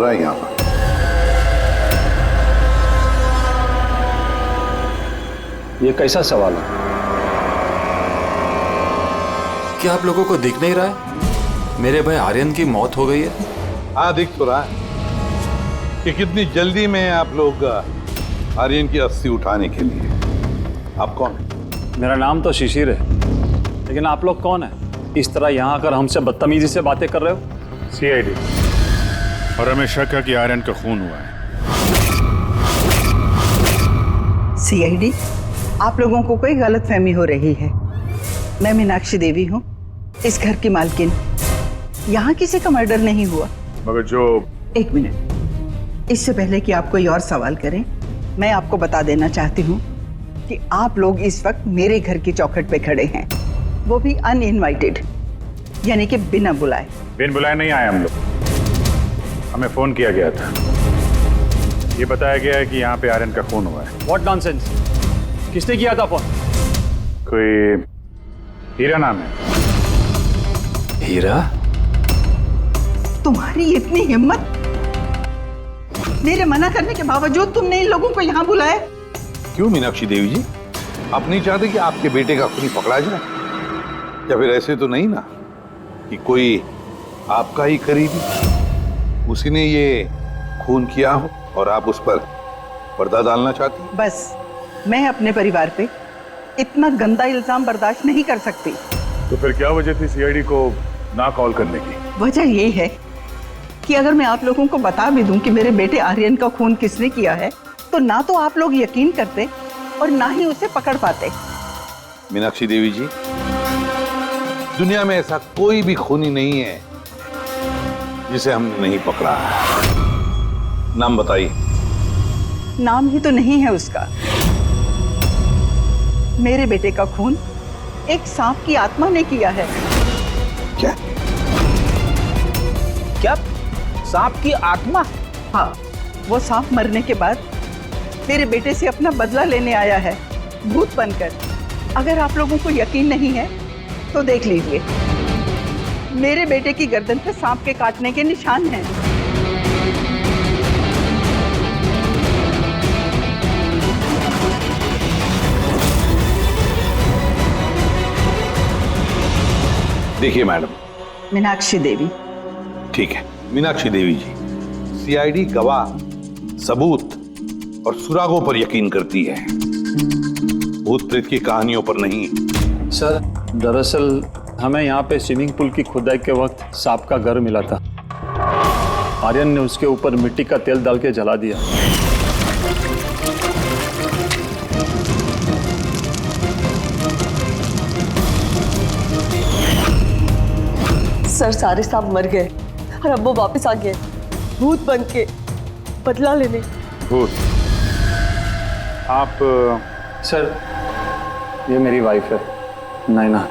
रहा है यहाँ पर? ये कैसा सवाल है? क्या आप लोगों को दिख नहीं रहा है मेरे भाई आर्यन की मौत हो गई है? हाँ, दिख तो रहा है कि कितनी जल्दी में आप लोग आर्यन की अस्थि उठाने के लिए। आप कौन है? मेरा नाम तो शिशिर है, लेकिन आप लोग कौन है? इस तरह यहाँ आकर हमसे बदतमीजी से बातें कर रहे हो? सीआईडी, और हमें शक है कि आर्यन का खून हुआ है। सीआईडी, आप लोगों को कोई गलतफहमी हो रही है। मैं मीनाक्षी देवी हूँ, इस घर की मालकिन। यहाँ किसी का मर्डर नहीं हुआ। मगर जो... एक मिनट, इससे पहले कि आप कोई और सवाल करें, मैं आपको बता देना चाहती हूँ कि आप लोग इस वक्त मेरे घर की चौखट पे खड़े हैं, वो भी अनइनवाइटेड, यानी कि बिना बुलाए। बिन बुलाए नहीं आए हम लोग, हमें फोन किया गया था। ये बताया गया है कि यहाँ पे आर्यन का खून हुआ है। What nonsense! किसने किया था फोन? कोई हीरा नाम है। हीरा? तुम्हारी इतनी हिम्मत! मेरे मना करने के बावजूद तुमने इन लोगों को यहाँ बुलाया? क्यों मीनाक्षी देवी जी, आप नहीं चाहते कि आपके बेटे का खूनी पकड़ा जाए? या फिर ऐसे तो नहीं ना कि कोई आपका ही करीबी, उसी ने ये खून किया हो और आप उस पर पर्दा डालना चाहती हैं? बस, मैं अपने परिवार पे इतना गंदा इल्जाम बर्दाश्त नहीं कर सकती। तो फिर क्या वजह थी सीआईडी को ना कॉल करने की? वजह ये है कि अगर मैं आप लोगों को बता भी दूं कि मेरे बेटे आर्यन का खून किसने किया है, तो ना तो आप लोग यकीन करते और ना ही उसे पकड़ पाते। मीनाक्षी देवी जी, दुनिया में ऐसा कोई भी खूनी नहीं है जिसे हमने नहीं पकड़ा है। नाम बताइए। नाम ही तो नहीं है उसका। मेरे बेटे का खून एक सांप की आत्मा ने किया है। क्या? क्या? सांप की आत्मा? हाँ, वो सांप मरने के बाद मेरे बेटे से अपना बदला लेने आया है, भूत बनकर। अगर आप लोगों को यकीन नहीं है तो देख लीजिए, मेरे बेटे की गर्दन पे सांप के काटने के निशान हैं। देखिए मैडम। मीनाक्षी देवी। ठीक है मीनाक्षी देवी जी, सीआईडी गवाह, सबूत और सुरागों पर यकीन करती है, भूत प्रेत की कहानियों पर नहीं। सर, दरअसल हमें यहाँ पे स्विमिंग पूल की खुदाई के वक्त सांप का घर मिला था। आर्यन ने उसके ऊपर मिट्टी का तेल डाल के जला दिया। सर, सारे सांप मर गए और अब वो वापस आ गए, भूत बन के बदला लेने। भूत? आप... सर, ये मेरी वाइफ है, नैना।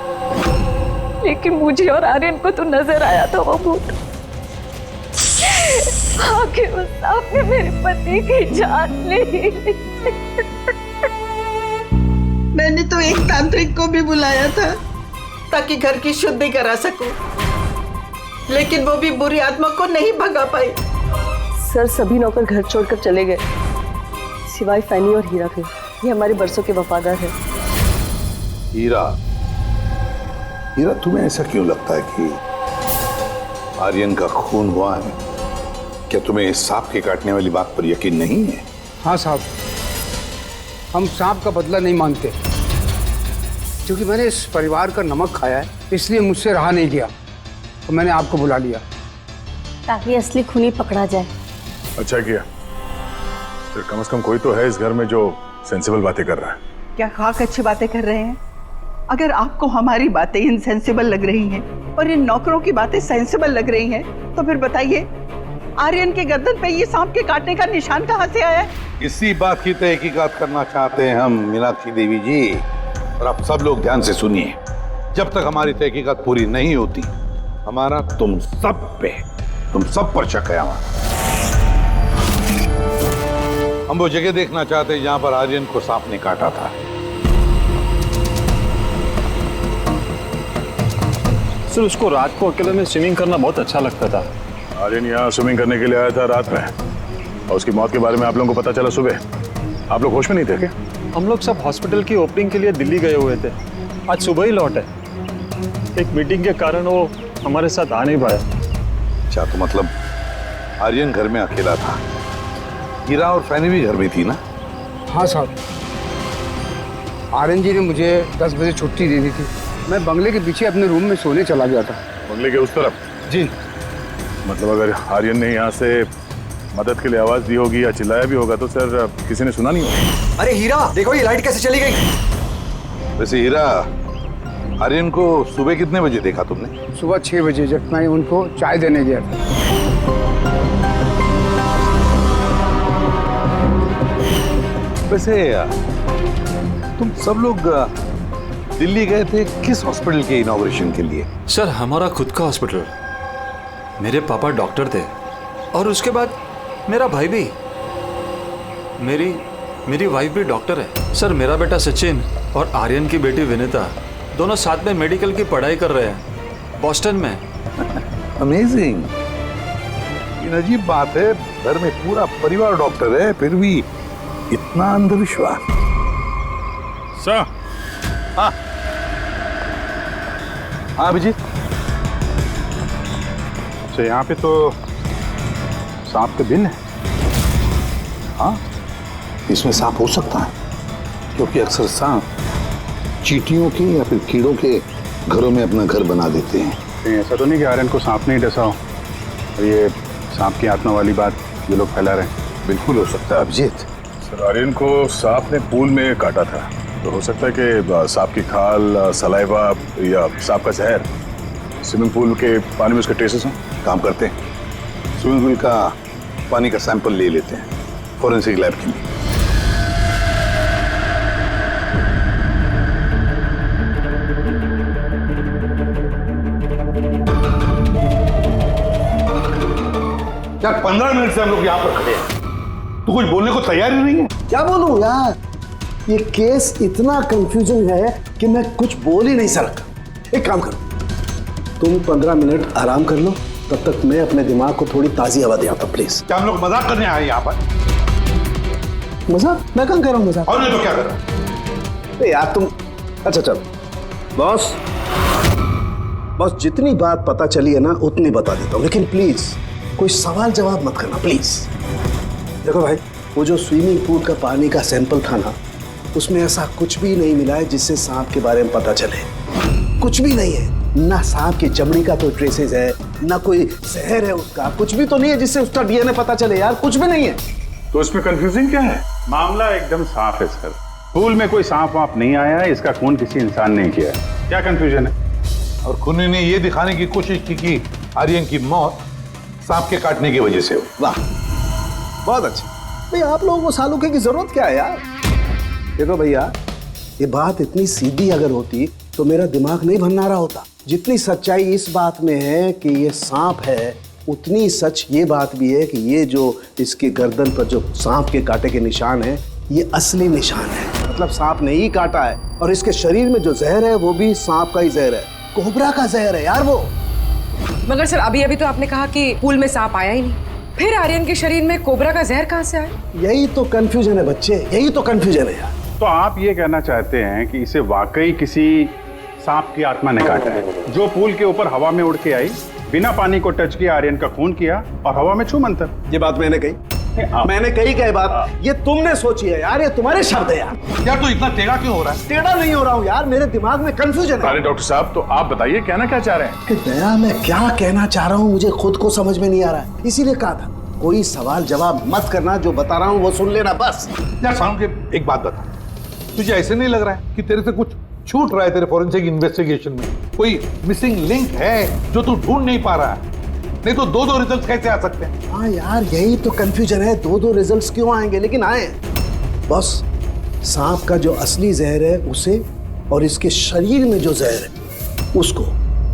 लेकिन मुझे और आर्यन को तो नजर आया था वो भूत। आखिर उस सांप ने मेरे पति की जान ली। मैंने तो एक तांत्रिक को भी बुलाया था ताकि घर की शुद्धि करा सकूं, लेकिन वो भी बुरी आत्मा को नहीं भगा पाई। सर, सभी नौकर घर छोड़कर चले गए सिवाय फैनी और हीरा के। ये हमारे बरसों के वफादार है। हीरा, हीरा तुम्हें ऐसा क्यों लगता है कि आर्यन का खून हुआ है? क्या तुम्हें इस सांप के काटने वाली बात पर यकीन नहीं है? हाँ साहब, हम सांप का बदला नहीं मांगते, क्योंकि मैंने इस परिवार का नमक खाया है, इसलिए मुझसे रहा नहीं गया तो मैंने आपको बुला लिया ताकि असली खूनी पकड़ा जाए। अच्छा किया, फिर कम से कम कोई तो है इस घर में जो सेंसिबल बातें कर रहा है। क्या खाक अच्छी बातें कर रहे हैं? अगर आपको हमारी बातें इनसेंसिबल लग रही हैं और इन नौकरों की बातें सेंसिबल लग रही हैं, तो फिर बताइए, आर्यन के गर्दन पे ये सांप के काटने का निशान कहाँ से आया है? इसी बात की तहकीकात करना चाहते हैं हम मीनाक्षी देवी जी, और आप सब लोग ध्यान से सुनिए। जब तक हमारी तहकीकात पूरी नहीं होती, हमारा तुम सब पर शक है। हम वो जगह देखना चाहते हैं जहां पर आर्यन को सांप ने काटा था। सर, उसको रात को अकेले में स्विमिंग करना बहुत अच्छा लगता था, आर्यन यहाँ स्विमिंग करने के लिए आया था रात में, और उसकी मौत के बारे में आप लोगों को पता चला सुबह। आप लोग होश में नहीं थे क्या? हम लोग सब हॉस्पिटल की ओपनिंग के लिए दिल्ली गए हुए थे, आज सुबह ही लौटे। एक मीटिंग के कारण वो हमारे साथ आ नहीं पाया। अच्छा, तो मतलब आर्यन घर में अकेला था, हीरा और फैनी भी घर में थी ना? हाँ साहब, आर्यन जी ने मुझे 10 बजे छुट्टी दे दी थी। मैं बंगले के पीछे अपने रूम में सोने चला गया था। बंगले के उस तरफ? जी। मतलब अगर आर्यन ने यहाँ से मदद के लिए आवाज दी होगी या चिल्लाया भी होगा तो सर किसी ने सुना नहीं होगा। अरे हीरा, देखो ये लाइट कैसे चली गई। वैसे हीरा, आर्यन को सुबह कितने बजे देखा तुमने? सुबह 6 बजे, जब मैं उनको चाय देने गया था। वैसे तुम सब लोग दिल्ली गए थे किस हॉस्पिटल के इनॉग्रेशन के लिए? सर हमारा खुद का हॉस्पिटल। मेरे पापा डॉक्टर थे और उसके बाद मेरा भाई भी। मेरी वाइफ भी डॉक्टर है। सर मेरा बेटा सचिन और आर्यन की बेटी विनीता दोनों साथ में मेडिकल की पढ़ाई कर रहे हैं बॉस्टन में। अमेजिंग। ये अजीब बात है, घर में पूरा परिवार डॉक्टर है फिर भी इतना अंधविश्वास। सर। हाँ हाँ अभिजीत। अच्छा, यहाँ पे तो सांप के दिन है। हाँ, इसमें सांप हो सकता है क्योंकि अक्सर सांप चींटियों के या फिर कीड़ों के घरों में अपना घर बना देते हैं। कहीं ऐसा तो नहीं कि आर्यन को सांप नहीं डसा हो और ये सांप की आत्मा वाली बात ये लोग फैला रहे हैं? बिल्कुल हो सकता है अभिजीत। सर आर्यन को सांप ने पूल में काटा था, तो हो सकता है कि सांप की खाल, सलाइवा या सांप का जहर स्विमिंग पूल के पानी में उसके ट्रेसेस हैं। काम करते हैं, स्विमिंग पूल का पानी का सैंपल ले लेते हैं फॉरेंसिक लैब के लिए। यार 15 मिनट से हम लोग यहाँ पर खड़े हैं, तो कुछ बोलने को तैयार ही नहीं है। क्या बोलूं यार, ये केस इतना कंफ्यूजन है कि मैं कुछ बोल ही नहीं सकता। एक काम करो, तुम 15 मिनट आराम कर लो, तब तक मैं अपने दिमाग को थोड़ी ताजी हवा दे आता। प्लीज। क्या हम लोग मजाक करने आए यहाँ पर? मजाक? मैं कहाँ कर रहा हूँ मजाक? और नहीं तो क्या कर रहा है? अरे यार तुम, अच्छा चल बॉस, जितनी बात पता चली है ना उतनी बता देता हूँ, लेकिन प्लीज कोई सवाल जवाब मत करना प्लीज। देखो भाई, वो जो स्विमिंग पूल का पानी का सैंपल था ना, उसमें ऐसा कुछ भी नहीं मिला है जिससे सांप के बारे में पता चले। कुछ भी नहीं है, ना सांप की चमड़ी का कोई ट्रेसेस है, ना कोई जहर है उसका, कुछ भी तो नहीं है जिससे उसका डीएनए पता चले यार, कुछ भी नहीं है। तो इसमें कंफ्यूजिंग क्या है? मामला एकदम साफ है सर। पूल में कोई सांप वाप नहीं आया है, इसका खून किसी इंसान ने किया है। क्या कंफ्यूजन है? और खूनी ने ये दिखाने की कोशिश की कि आर्यन की मौत सांप के काटने की वजह से हो। वाह, बहुत अच्छा। भाई आप लोगों को सालूके की जरूरत क्या है यार? देखो भैया, ये बात इतनी सीधी अगर होती तो मेरा दिमाग नहीं भन्ना रहा होता। जितनी सच्चाई इस बात में है कि ये सांप है, उतनी सच ये बात भी है कि ये जो इसके गर्दन पर जो सांप के कांटे के निशान है, ये असली निशान है। मतलब सांप ने ही काटा है, और इसके शरीर में जो जहर है वो भी सांप का ही जहर है, कोबरा का जहर है यार वो। मगर सर अभी तो आपने कहा कि पूल में सांप आया ही नहीं, फिर आर्यन के शरीर में कोबरा का जहर कहाँ से आया? यही तो कंफ्यूजन है बच्चे, यही तो कंफ्यूजन है यार। तो आप ये कहना चाहते हैं कि इसे वाकई किसी सांप की आत्मा ने काटा है, जो पूल के ऊपर हवा में उड़ के आई, बिना पानी को टच किया, आर्यन का खून किया और हवा में छू मंतर। ये बात मैंने कही? मैंने कही क्या बात? ये तुमने सोची है यार, ये तुम्हारे शब्द है यार। यार तो इतना टेढ़ा क्यों हो रहा है? टेढ़ा नहीं हो रहा हूँ यार, मेरे दिमाग में कंफ्यूजन है। अरे डॉक्टर साहब, तो आप बताइए कहना क्या चाह रहे हैं? कि दया, मैं क्या कहना चाह रहा हूँ मुझे खुद को समझ में नहीं आ रहा है, इसीलिए कहा था कोई सवाल जवाब मत करना, जो बता रहा हूँ वो सुन लेना बस। यार साउंड के एक बात बता, तुझे ऐसे नहीं लग रहा है कि तेरे से कुछ छूट रहा है तेरे फॉरेंसिक इन्वेस्टिगेशन में? कोई मिसिंग लिंक है जो तू ढूंढ नहीं पा रहा है? नहीं तो दो रिजल्ट कैसे आ सकते हैं? हाँ यार, यही तो कंफ्यूजन है, दो रिजल्ट्स क्यों आएंगे? लेकिन आए बॉस, सांप का जो असली जहर है उसे, और इसके शरीर में जो जहर है उसको,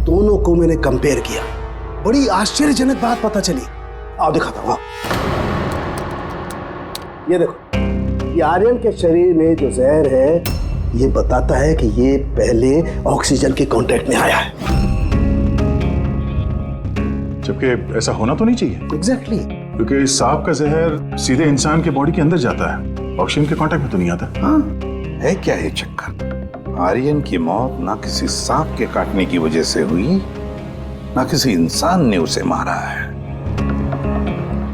दोनों को मैंने कंपेयर किया। बड़ी आश्चर्यजनक बात पता चली। आओ दिखाता हूँ। ये देखो, ये आर्यन के शरीर में जो जहर है ये बताता है कि ये पहले ऑक्सीजन के कांटेक्ट में आया है। जबकि ऐसा होना तो नहीं चाहिए। एग्जैक्टली। क्योंकि सांप का जहर सीधे इंसान के बॉडी के अंदर जाता है, ऑक्सीजन के कांटेक्ट में तो नहीं आता। हाँ, है क्या ये चक्कर? आर्यन की मौत ना किसी सांप के काटने की वजह से हुई, ना किसी इंसान ने उसे मारा है।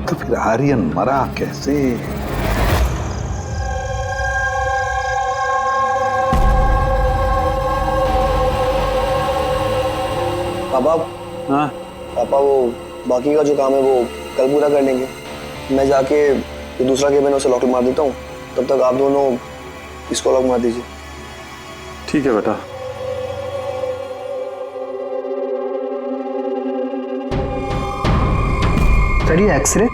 तो फिर आर्यन मरा कैसे? पापा, हाँ पापा वो बाकी का जो काम है वो कल पूरा कर लेंगे। मैं जाके जो दूसरा केबिन है उसे लॉक मार देता हूँ, तब तक आप दोनों इसको लॉक मार दीजिए। ठीक है बेटा। सर ये एक्सरे?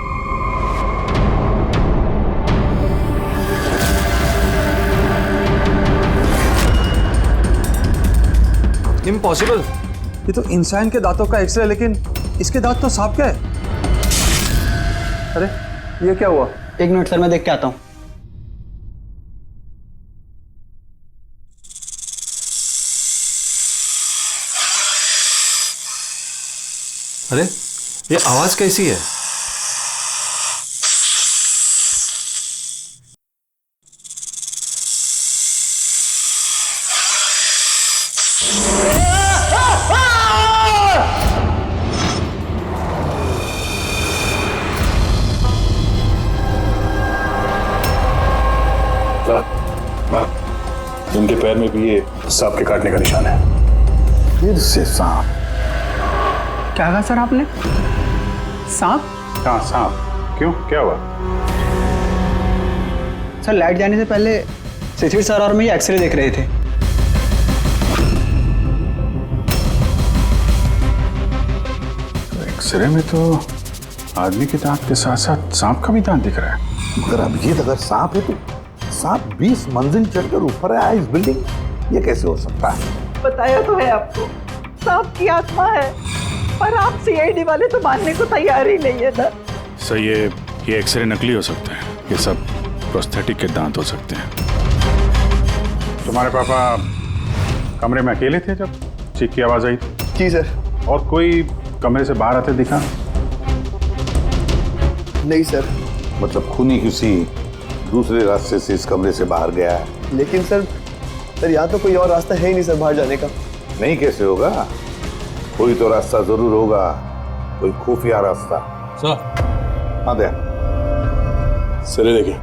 इम्पॉसिबल। ये तो इंसान के दांतों का एक्सरे, लेकिन इसके दांत तो सांप के है। अरे ये क्या हुआ? एक मिनट सर, मैं देख के आता हूँ। अरे ये आवाज कैसी है? इनके पैर में भी ये सांप के काटने का निशान है। फिर से सांप? क्या कहा सर आपने? सांप? हाँ सांप। क्यों, क्या हुआ? सर लाइट जाने से पहले शिशिर सर और मैं ये एक्सरे देख रहे थे। तो एक्सरे में तो आदमी के दांत के साथ साथ सांप का भी दांत दिख रहा है। मगर अभिजीत, अगर सांप है तो सांप 20 मंजिल चढ़कर ऊपर आया इस बिल्डिंग, ये कैसे हो सकता है? बताया तो है आपको, सांप की आत्मा है, पर आप सीआईडी वाले तो मानने को तैयार ही नहीं है ना। सर ये एक्सरे नकली हो सकते हैं, ये सब प्रोस्थेटिक के दांत हो सकते हैं। तुम्हारे पापा कमरे में अकेले थे जब चीख की आवाज आई? जी सर। और कोई कमरे से बाहर आते दिखा? नहीं सर। मतलब खूनी किसी दूसरे रास्ते से इस कमरे से बाहर गया है? लेकिन सर यहाँ तो कोई और रास्ता है ही नहीं सर बाहर जाने का। नहीं कैसे होगा? कोई तो रास्ता जरूर होगा, कोई खुफिया रास्ता। सर। हाँ दे। सर देखिए,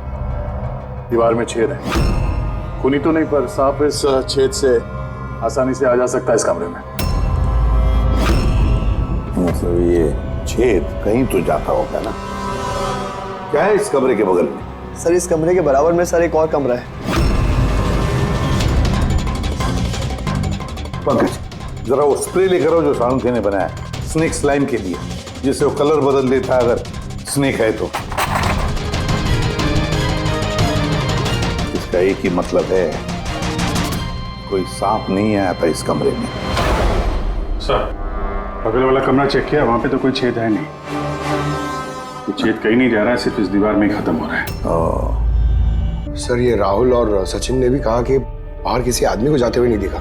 दीवार में छेद है। खूनी तो नहीं, पर सांप इस छेद से आसानी से आ जा सकता है इस कमरे में। मतलब ये छेद कहीं तो जाता होगा ना? क्या है इस कमरे के बगल में? सर इस कमरे के बराबर में सर एक और कमरा है। पंकज, जरा वो स्प्रे लेकर आओ जो सालुंखे ने बनाया है स्नेक स्लाइम के लिए, जिससे वो कलर बदल देता है अगर स्नेक है तो। इसका एक ही मतलब है, कोई सांप नहीं आया था इस कमरे में। सर बगल वाला कमरा चेक किया, वहां पे तो कोई छेद है नहीं। ये छेद कहीं नहीं जा रहा है, सिर्फ इस दीवार में ही खत्म हो रहा है। सर ये राहुल और सचिन ने भी कहा कि बाहर किसी आदमी को जाते हुए नहीं देखा।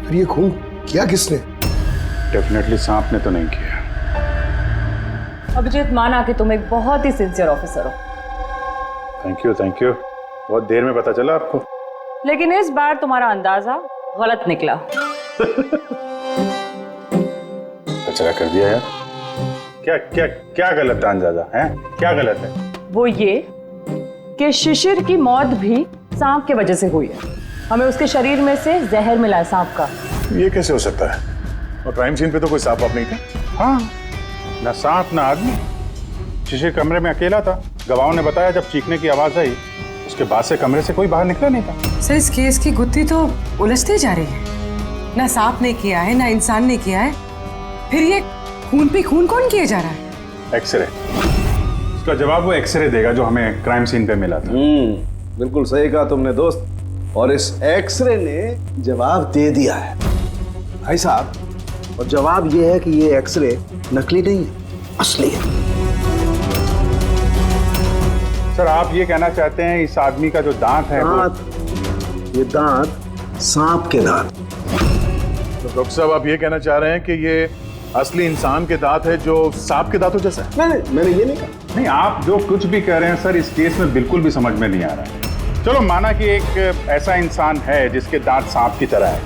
फिर ये खून किया किसने? डेफिनेटली सांप ने तो नहीं किया। अभिजीत, माना कि तुम एक बहुत ही सिंसियर ऑफिसर हो। Thank you, thank you. बहुत देर में पता चला आपको। लेकिन इस बार तुम्हारा अंदाजा गलत निकला। कचरा कर दिया यार। क्या क्या क्या गलत अंदाजा है? क्या गलत है? वो ये कि शिशिर की मौत भी सांप के वजह से हुई है। हमें उसके शरीर में से जहर मिला है सांप का। ये कैसे हो सकता है? और क्राइम सीन पे तो कोई सांप वाप नहीं था। हाँ, ना सांप ना आदमी। शिशिर कमरे में अकेला था। गवाहों ने बताया जब चीखने की आवाज आई, उसके बाद से कमरे से कोई बाहर निकला नहीं था। सर इस केस की गुत्थी तो उलझती जा रही है। ना सांप ने किया है, ना इंसान ने किया है, फिर ये खून पे खून कौन किया जा रहा है? एक्सरे। इसका जवाब वो एक्सरे देगा जो हमें क्राइम सीन पे मिला था। बिल्कुल सही कहा तुमने दोस्त, और इस एक्सरे ने जवाब दे दिया है भाई साहब। और जवाब ये है कि ये एक्सरे नकली नहीं है, असली है। सर आप ये कहना चाहते हैं इस आदमी का जो दांत है ये दांत सांप के दांत। तो डॉक्टर साहब आप ये कहना चाह रहे हैं कि ये असली इंसान के दांत है जो सांप के दांतों जैसा है। नहीं, मैंने ये नहीं कहा। नहीं, आप जो कुछ भी कह रहे हैं सर, इस केस में बिल्कुल भी समझ में नहीं आ रहा है। चलो माना कि एक ऐसा इंसान है जिसके दांत सांप की तरह है,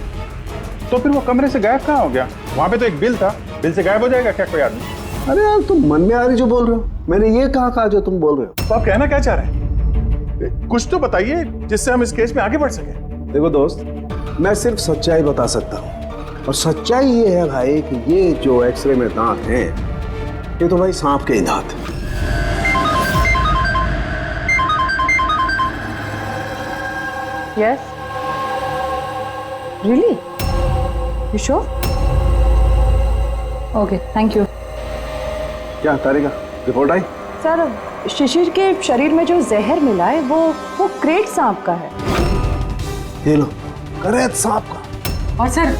तो फिर वो कमरे से गायब कहाँ हो गया? वहां पे तो एक बिल था, बिल से गायब हो जाएगा क्या कोई आदमी? अरे यार, तुम मन में आ रही जो बोल रहे हो, मैंने ये कहा जो तुम बोल रहे हो। तो आप कहना क्या चाह रहे हैं? कुछ तो बताइए जिससे हम इस केस में आगे बढ़ सके। देखो दोस्त, मैं सिर्फ सच्चाई बता सकता हूँ, और सच्चाई ये है भाई कि ये जो एक्सरे में दांत हैं, ये तो भाई सांप के ही दांत हैं। Yes. Really? You sure? Okay, thank you. क्या तारिका, रिपोर्ट आई? सर, शिशिर के शरीर में जो जहर मिला है वो क्रेट सांप का है। ये लो, क्रेट सांप का। और सर,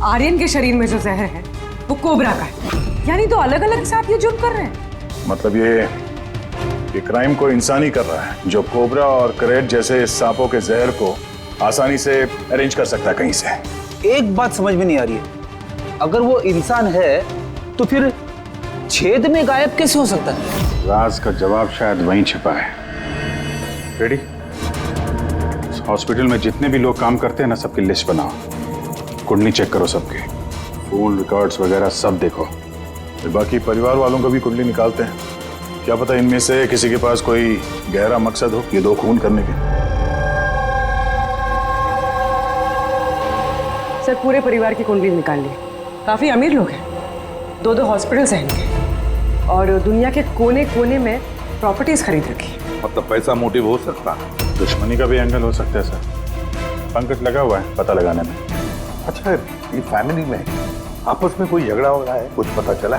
आर्यन के शरीर में जो जहर है वो कोबरा का है। यानी तो अलग अलग सांप ये जुर्म कर रहे हैं। मतलब ये क्राइम को इंसान ही कर रहा है, जो कोबरा और करेट जैसे सांपों के जहर को आसानी से अरेंज कर सकता है कहीं से। एक बात समझ में नहीं आ रही है, अगर वो इंसान है तो फिर छेद में गायब कैसे हो सकता है? राज का जवाब शायद वहीं छिपा है। रेडी? हॉस्पिटल में जितने भी लोग काम करते हैं ना, सबकी लिस्ट बनाओ, कुंडली चेक करो सबके, फोन रिकॉर्ड्स वगैरह सब देखो। फिर बाकी परिवार वालों को भी कुंडली निकालते हैं, क्या पता इनमें से किसी के पास कोई गहरा मकसद हो ये दो खून करने के। सर, पूरे परिवार की कुंडली निकाल ली। काफी अमीर लोग हैं, 2 हॉस्पिटल्स हैं इनके, और दुनिया के कोने कोने में प्रॉपर्टीज खरीद रखी। मतलब पैसा मोटिव हो सकता है? दुश्मनी का भी एंगल हो सकता है सर। पंकज लगा हुआ है पता लगाने में। अच्छा, ये फैमिली में आपस में कोई झगड़ा हो रहा है, कुछ पता चला?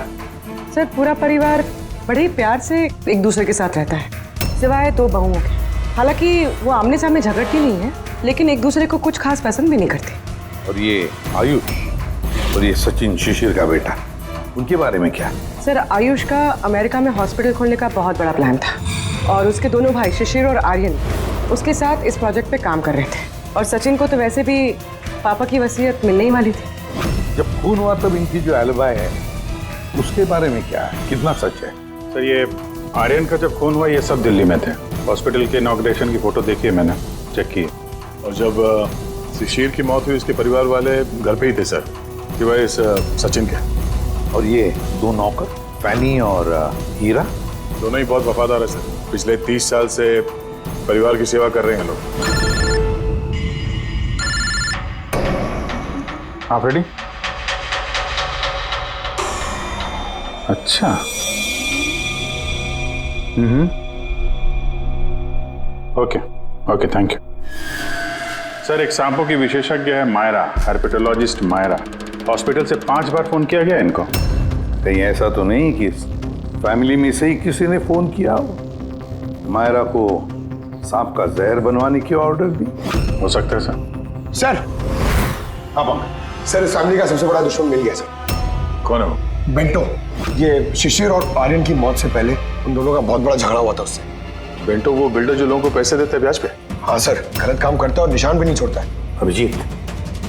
सर, पूरा परिवार बड़े प्यार से एक दूसरे के साथ रहता है, सिवाय 2 बहुओं के। हालांकि वो आमने सामने झगड़ती नहीं है, लेकिन एक दूसरे को कुछ खास पसंद भी नहीं करती। और ये आयुष और ये सचिन, शिशिर का बेटा, उनके बारे में क्या? सर, आयुष का अमेरिका में हॉस्पिटल खोलने का बहुत बड़ा प्लान था, और उसके दोनों भाई शिशिर और आर्यन उसके साथ इस प्रोजेक्ट पे काम कर रहे थे। और सचिन को तो वैसे भी पापा की वसीयत मिलने ही वाली थी। जब खून हुआ तब इनकी जो एलिबाई है उसके बारे में क्या है, कितना सच है? सर, ये आर्यन का जब खून हुआ ये सब दिल्ली में थे। हॉस्पिटल के इनॉग्रेशन की फोटो देखी है मैंने, चेक की। और जब शिशिर की मौत हुई उसके परिवार वाले घर पे ही थे सर, सिवाय इस सचिन के। और ये 2 नौकर, फैनी और हीरा, दोनों ही बहुत वफादार है सर। पिछले 30 साल से परिवार की सेवा कर रहे हैं लोग। आप रेडी? अच्छा, ओके, थैंक यू सर। एक सांपों की विशेषज्ञ है मायरा, हर्पेटोलॉजिस्ट मायरा। हॉस्पिटल से 5 बार फोन किया गया इनको। कहीं ऐसा तो नहीं कि फैमिली में से ही किसी ने फोन किया हो, मायरा को सांप का जहर बनवाने की ऑर्डर दी? हो सकता है सर। सर, हाँ सर, इस फैमिली का सबसे बड़ा दुश्मन मिल गया सर। कौन है वो? बेंटो। ये शिशिर और आर्यन की मौत से पहले उन दोनों का बहुत बड़ा झगड़ा हुआ था उससे। बेंटो वो बिल्डर जो लोगों को पैसे देते हैं ब्याज पे? हाँ सर, गलत काम करता है और निशान भी नहीं छोड़ता है। अभिजीत,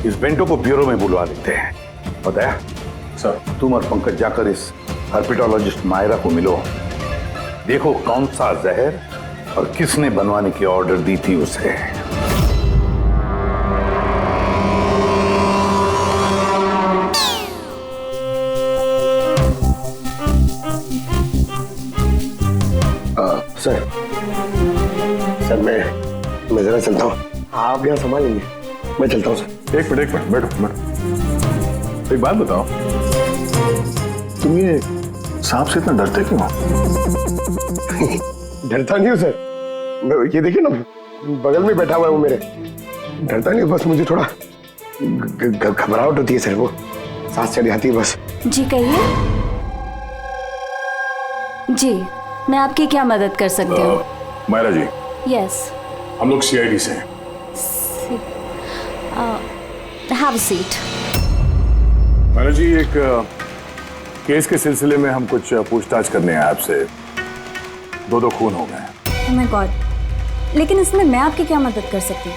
इस बेंटो को ब्यूरो में बुलवा लेते हैं। बताया सर, तुम और पंकज जाकर इस हर्पेटोलॉजिस्ट मायरा को मिलो, देखो कौन सा जहर और किसने बनवाने की ऑर्डर दी थी उसे। सर, मैं जरा चलता हूँ, आप यहाँ संभाल लेंगे, मैं चलता हूँ सर। एक मिनट बैठो। एक बात बताओ, तुम ये सांप से इतना डरते क्यों? डरता नहीं हूँ सर, ये देखिए ना, बगल में बैठा हुआ है वो मेरे। डरता नहीं, बस मुझे थोड़ा घबराहट होती है सर, वो सांस चढ़ जाती है बस। जी कहिए। जी, मैं आपकी क्या मदद कर सकती हूँ? मायरा जी, यस, हम लोग सीआईडी से हैं। Have a seat. Myra ji, एक केस के सिलसिले में हम कुछ पूछताछ करने हैं आपसे। 2 खून हो गए। ओह माय गॉड, लेकिन इसमें मैं आपकी क्या मदद कर सकती हूँ?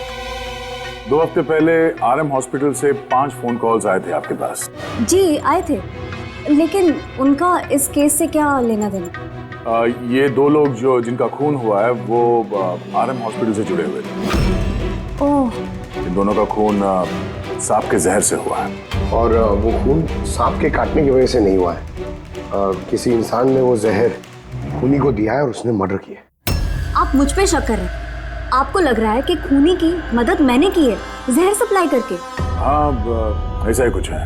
2 हफ्ते पहले आरएम हॉस्पिटल से 5 फोन कॉल्स आए थे आपके पास। जी आए थे, लेकिन उनका इस केस से क्या लेना देना? ये दो लोग जो जिनका खून हुआ है वो आरएम हॉस्पिटल से जुड़े हुए थे। ओह, इन दोनों का खून सांप के जहर से हुआ है। और वो खून सांप के काटने की वजह से नहीं हुआ है। किसी इंसान ने वो जहर खूनी को दिया है और उसने मर्डर किया। आप मुझ पे शक कर रहे हैं? आपको लग रहा है कि खूनी की मदद मैंने की है जहर सप्लाई करके? हाँ, ऐसा ही कुछ है।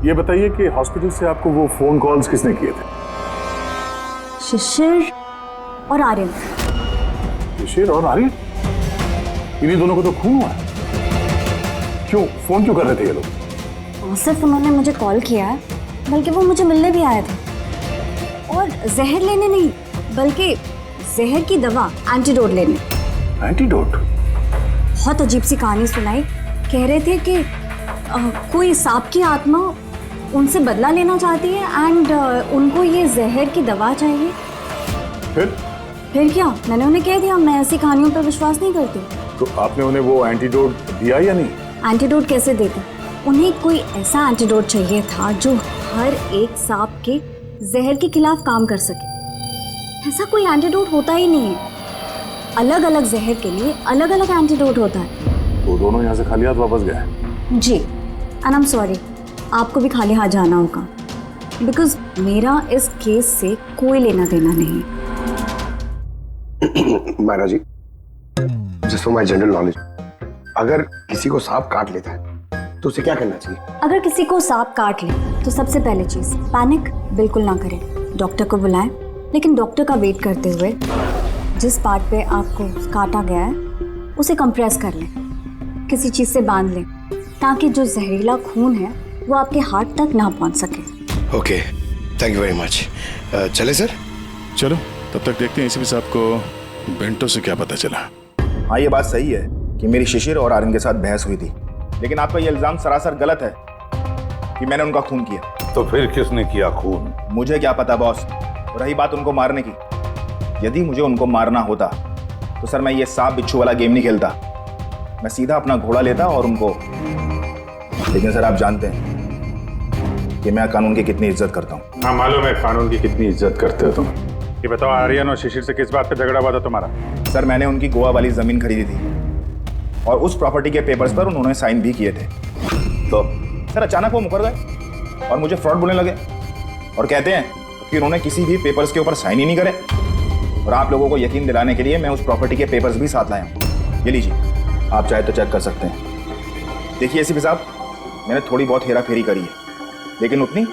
ये बताइए कि हॉस्पिटल से आपको वो फोन कॉल्स किसने किए थे? शिशिर और आर्यन। शिशिर और आर्यन? इन्हीं दोनों को तो खून हुआ है। क्यों फोन क्यों कर रहे थे ये लोग? सिर्फ उन्होंने मुझे कॉल किया है, बल्कि वो मुझे मिलने भी आए थे। और जहर लेने नहीं, बल्कि जहर की दवा एंटीडोट लेने। एंटीडोट? बहुत अजीब सी कहानी सुनाई। कह रहे थे कि कोई सांप की आत्मा उनसे बदला लेना चाहती है एंड उनको ये जहर की दवा चाहिए। फिर क्या? मैंने उन्हें कह दिया मैं ऐसी कहानियों पर विश्वास नहीं करती। तो आपने उन्हें वो एंटीडोट दिया या नहीं? एंटीडोट कैसे देते? उन्हें कोई ऐसा एंटीडोट चाहिए था जो हर एक सांप के जहर के खिलाफ काम कर सके। ऐसा कोई एंटीडोट होता ही नहीं है। अलग अलग जहर के लिए अलग अलग एंटीडोट होता है। तो दोनों यहाँ से खाली हाथ वापस गए? जी, एंड आई एम सॉरी, आपको भी खाली हाथ जाना होगा, बिकॉज मेरा इस केस से कोई लेना देना नहीं। Myra ji, just for my general knowledge, अगर किसी को सांप काट लेता है तो उसे क्या करना चाहिए? अगर किसी को सांप काट ले तो सबसे पहले चीज पैनिक बिल्कुल ना करें। डॉक्टर को बुलाएं, लेकिन डॉक्टर का वेट करते हुए जिस पार्ट पे आपको काटा गया है उसे कंप्रेस कर लें, किसी चीज से बांध लें, ताकि जो जहरीला खून है वो आपके हार्ट तक ना पहुंच सके। Okay, thank you very much. चले सर? चलो, तब तक देखते हैं एसीपी साहब को बेंटो से क्या पता चला। हाँ, ये बात सही है कि मेरी शिशिर और आर्यन के साथ बहस हुई थी, लेकिन आपका ये इल्जाम सरासर गलत है कि मैंने उनका खून किया। तो फिर किसने किया खून? मुझे क्या पता बॉस। रही बात उनको मारने की, यदि मुझे उनको मारना होता तो सर मैं ये सांप बिच्छू वाला गेम नहीं खेलता। मैं सीधा अपना घोड़ा लेता और उनको। लेकिन सर आप जानते हैं कि मैं कानून की कितनी इज्जत करता हूँ। हाँ, मालूम है कानून की कितनी इज्जत करते हो तुम। ये बताओ, आर्यन और शिशिर से किस बात पे झगड़ा हुआ था तुम्हारा? सर मैंने उनकी गोवा वाली जमीन खरीदी थी और उस प्रॉपर्टी के पेपर्स पर उन्होंने साइन भी किए थे। तो सर अचानक वो मुकर गए और मुझे फ्रॉड बोलने लगे और कहते हैं कि उन्होंने किसी भी पेपर्स के ऊपर साइन ही नहीं करे। और आप लोगों को यकीन दिलाने के लिए मैं उस प्रॉपर्टी के पेपर्स भी साथ लाया हूँ। ये लीजिए, आप चाहे तो चेक कर सकते हैं। देखिए एसीपी साहब, मैंने थोड़ी बहुत हेरा फेरी करी है, लेकिन उतनी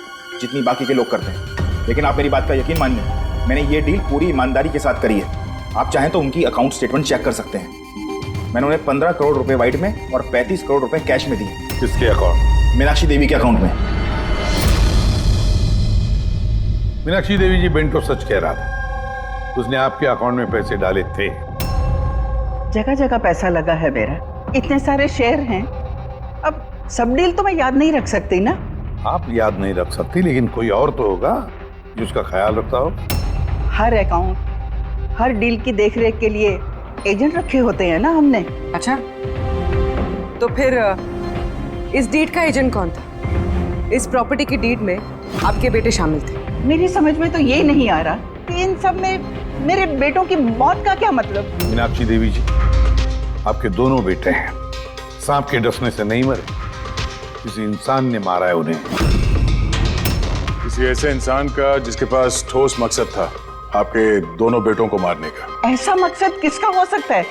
जितनी बाकी के लोग करते हैं। लेकिन आप मेरी बात का यकीन मानिए, मैंने ये डील पूरी ईमानदारी के साथ करी है। आप चाहें तो उनकी अकाउंट स्टेटमेंट चेक कर सकते हैं। मैंने उन्हें 15 करोड़ रुपए व्हाइट में और 35 करोड़ रुपए कैश में दिए। किसके अकाउंट? मीनाक्षी देवी के अकाउंट में। मीनाक्षी देवी जी, बेंटो सच कह रहा था, उसने आपके अकाउंट में पैसे डाले थे। जगह जगह पैसा लगा है मेरा, इतने सारे शेयर हैं। अब सब डील तो मैं याद नहीं रख सकती ना। आप याद नहीं रख सकती, लेकिन कोई और तो होगा जो उसका ख्याल रखता हो। हर अकाउंट, हर डील की देखरेख के लिए एजेंट रखे होते हैं ना हमने। अच्छा, तो फिर इस डीड का एजेंट कौन था? इस प्रॉपर्टी की डीड में आपके बेटे शामिल थे। मेरी समझ में तो ये नहीं आ रहा कि इन सब में मेरे बेटों की मौत का क्या मतलब। मीनाक्षी देवी जी, आपके दोनों बेटे हैं, सांप के डसने से नहीं मरे, किसी इंसान ने मारा है उन्हें। किसी ऐसे इंसान का जिसके पास ठोस मकसद था आपके दोनों बेटों को मारने का। ऐसा मकसद किसका हो सकता है?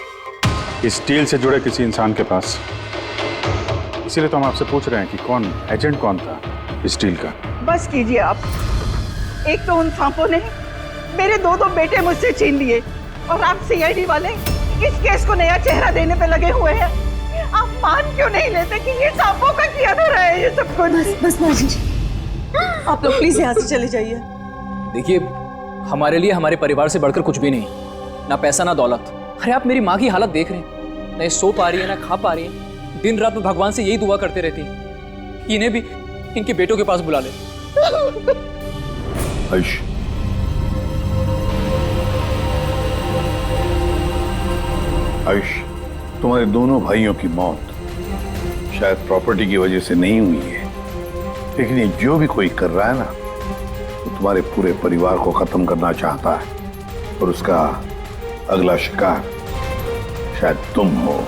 इस डील से जुड़े किसी इंसान के पास। इसीलिए तो हम आपसे पूछ रहे हैं कि कौन एजेंट कौन था इस डील का। बस कीजिए आप। एक तो उन सांपों ने मेरे दो बेटे मुझसे छीन लिए, और आप सीआईडी वाले इस केस को नया चेहरा देने पे लगे हुए हैं। आप मान क्यों नहीं लेते कि ये सांपों का किया धरा है ये सब कुछ? बस माजी जी, आप लोग प्लीज यहाँ से चले जाइए। देखिए, हमारे लिए हमारे परिवार से बढ़कर कुछ भी नहीं, ना पैसा ना दौलत। अरे आप मेरी माँ की हालत देख रहे हैं, ना सो पा रही है ना खा पा रही है। दिन रात में भगवान से यही दुआ करते रहती है कि इन्हें भी इनके बेटों के पास बुला ले। आयुष, आयुष, तुम्हारे दोनों भाइयों की मौत शायद प्रॉपर्टी की वजह से नहीं हुई है, लेकिन ये जो भी कोई कर रहा है ना, वो तुम्हारे पूरे परिवार को खत्म करना चाहता है और उसका अगला शिकार शायद तुम हो।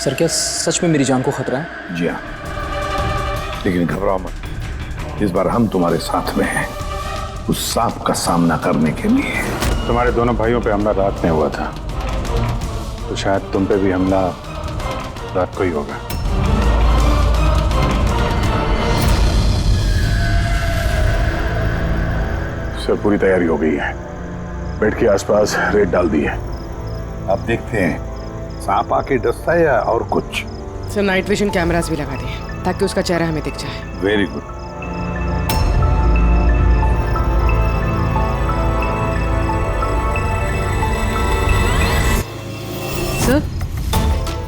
सर क्या सच में मेरी जान को खतरा है? जी हाँ, लेकिन घबराओ मत, इस बार हम तुम्हारे साथ में हैं उस सांप का सामना करने के लिए। तुम्हारे दोनों भाइयों पे हमला रात में हुआ था, तो शायद तुम पे भी हमला रात को ही होगा। सर पूरी तैयारी हो गई है, बेड के आसपास रेत डाल दी है। आप देखते हैं सांप आके डसता है या और कुछ? सर नाइट विजन कैमरास भी लगा दिए ताकि उसका चेहरा हमें दिख जाए। Very good.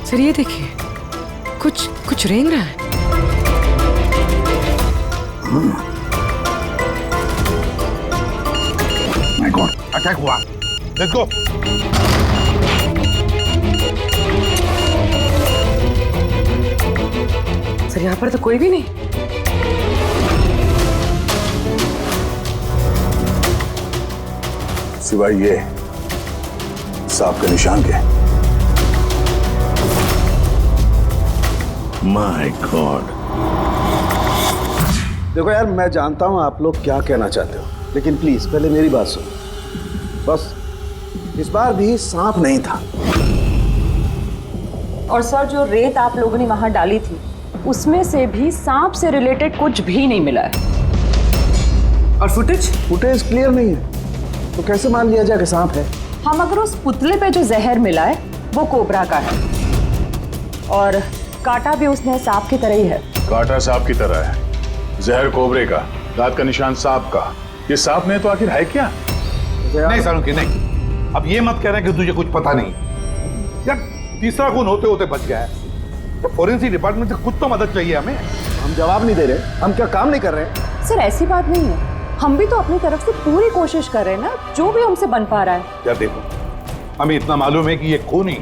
सर ये देखिए, कुछ रेंग रहा है। माय गॉड, अटैक हुआ। Let's go. सर यहाँ पर तो कोई भी नहीं। सिवाय ये सांप के निशान के। My God. देखो यार, मैं जानता हूं आप लोग क्या कहना चाहते हो, लेकिन प्लीज पहले मेरी बात सुनो। बस इस बार भी सांप नहीं था। और सर जो रेत आप लोगों ने वहां डाली थी उसमें से भी सांप से रिलेटेड कुछ भी नहीं मिला है। और फुटेज क्लियर नहीं है, तो कैसे मान लिया जाए कि सांप है? हम अगर उस पुतले पे जो जहर मिला है वो कोबरा का है और काटा भी उसने सांप की तरह ही है। काटा सांप की तरह है, जहर कोबरे का, दांत का निशान सांप का। ये सांप नहीं तो आखिर है क्या? नहीं सालुंकी नहीं, अब ये मत कह रहे कि तुझे कुछ पता नहीं। यार तीसरा खून होते होते बच गया है, तो फोरेंसिक डिपार्टमेंट से कुछ तो मदद चाहिए हमें। हम जवाब नहीं दे रहे, हम क्या काम नहीं कर रहे? सर ऐसी बात नहीं है, हम भी तो अपनी तरफ से पूरी कोशिश कर रहे हैं ना, जो भी हमसे बन पा रहा है। यार देखो, हमें इतना मालूम है कि ये खूनी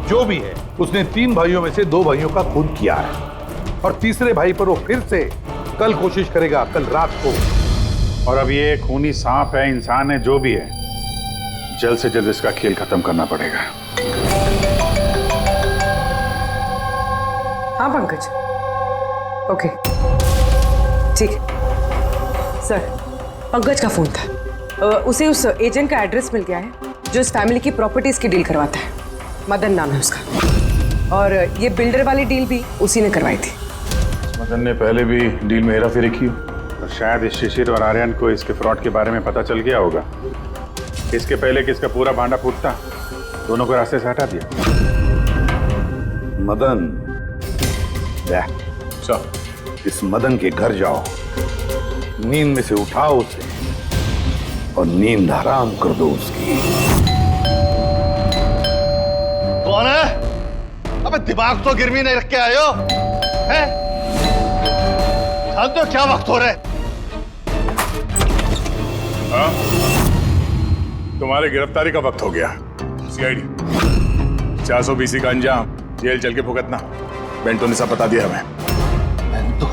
जो भी है उसने 3 भाइयों में से 2 भाइयों का खून किया है, और तीसरे भाई पर वो फिर से कल कोशिश करेगा, कल रात को। और अब ये खूनी सांप है, इंसान है, जो भी है, जल्द से जल्द इसका खेल खत्म करना पड़ेगा। हाँ पंकज, ओके ठीक है। सर पंकज का फोन था, उसे उस एजेंट का एड्रेस मिल गया है जो इस फैमिली की प्रॉपर्टीज की डील करवाता है। मदन नाम है उसका, और ये बिल्डर वाली डील भी उसी ने करवाई थी। मदन ने पहले भी डील में हेराफेरी की, और शायद इस शिशिर और आर्यन को इसके फ्रॉड के बारे में पता चल गया होगा। इसके पहले कि इसका पूरा भांडा फूटता, दोनों को रास्ते से हटा दिया। मदन, इस मदन के घर जाओ, नींद में से उठाओ उसे और नींद हराम कर दो उसकी। कौन है? अबे दिमाग तो गिरवी नहीं रख के आए हो, हैं? जानते हो क्या वक्त हो रहा है? हाँ? तुम्हारी गिरफ्तारी का वक्त हो गया। सीआईडी 420 का अंजाम, जेल चल के भुगतना। बेंटो ने सब बता दिया हमें। बेंटो?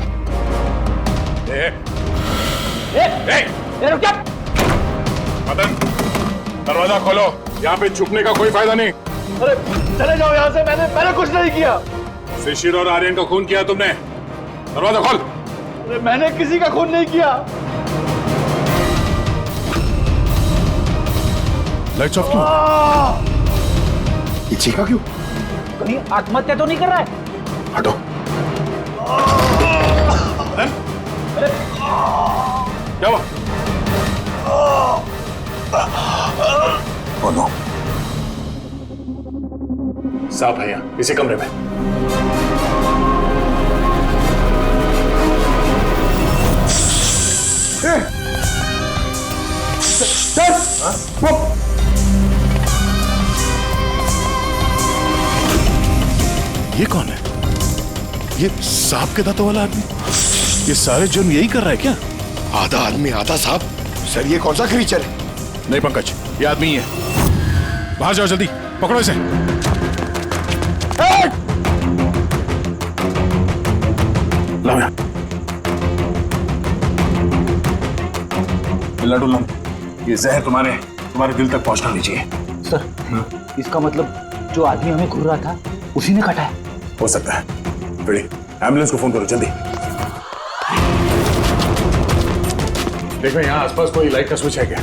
मदन, दरवाजा खोलो, यहाँ पे छुपने का कोई फायदा नहीं। अरे चले जाओ यहाँ से, मैंने कुछ नहीं किया। शिशिर और आर्यन का खून किया तुमने, दरवाजा खोल। अरे मैंने किसी का खून नहीं किया। लाइट्स ऑफ क्यों? ये चीखा क्यों? कहीं आत्महत्या तो नहीं कर रहा है? हटो। अरे क्या हुआ? नो, सांप है यहाँ, इसी कमरे में। ये कौन है? ये सांप के दांतों वाला आदमी? ये सारे जुर्म यही कर रहा है क्या? आधा आदमी आधा सांप। सर ये कौन सा क्रीचर है? नहीं पंकज, ये आदमी ही है। बाहर जाओ जल्दी, पकड़ो इसे। लाओ यहाँ। हिला डुल ये जहर तुम्हारे दिल तक पहुंचना नहीं चाहिए। सर इसका मतलब जो आदमी हमें घूर रहा था उसी ने काटा है। हो सकता है। बड़ी एम्बुलेंस को फोन करो जल्दी। देखो यहाँ आसपास कोई लाइट का स्विच है क्या?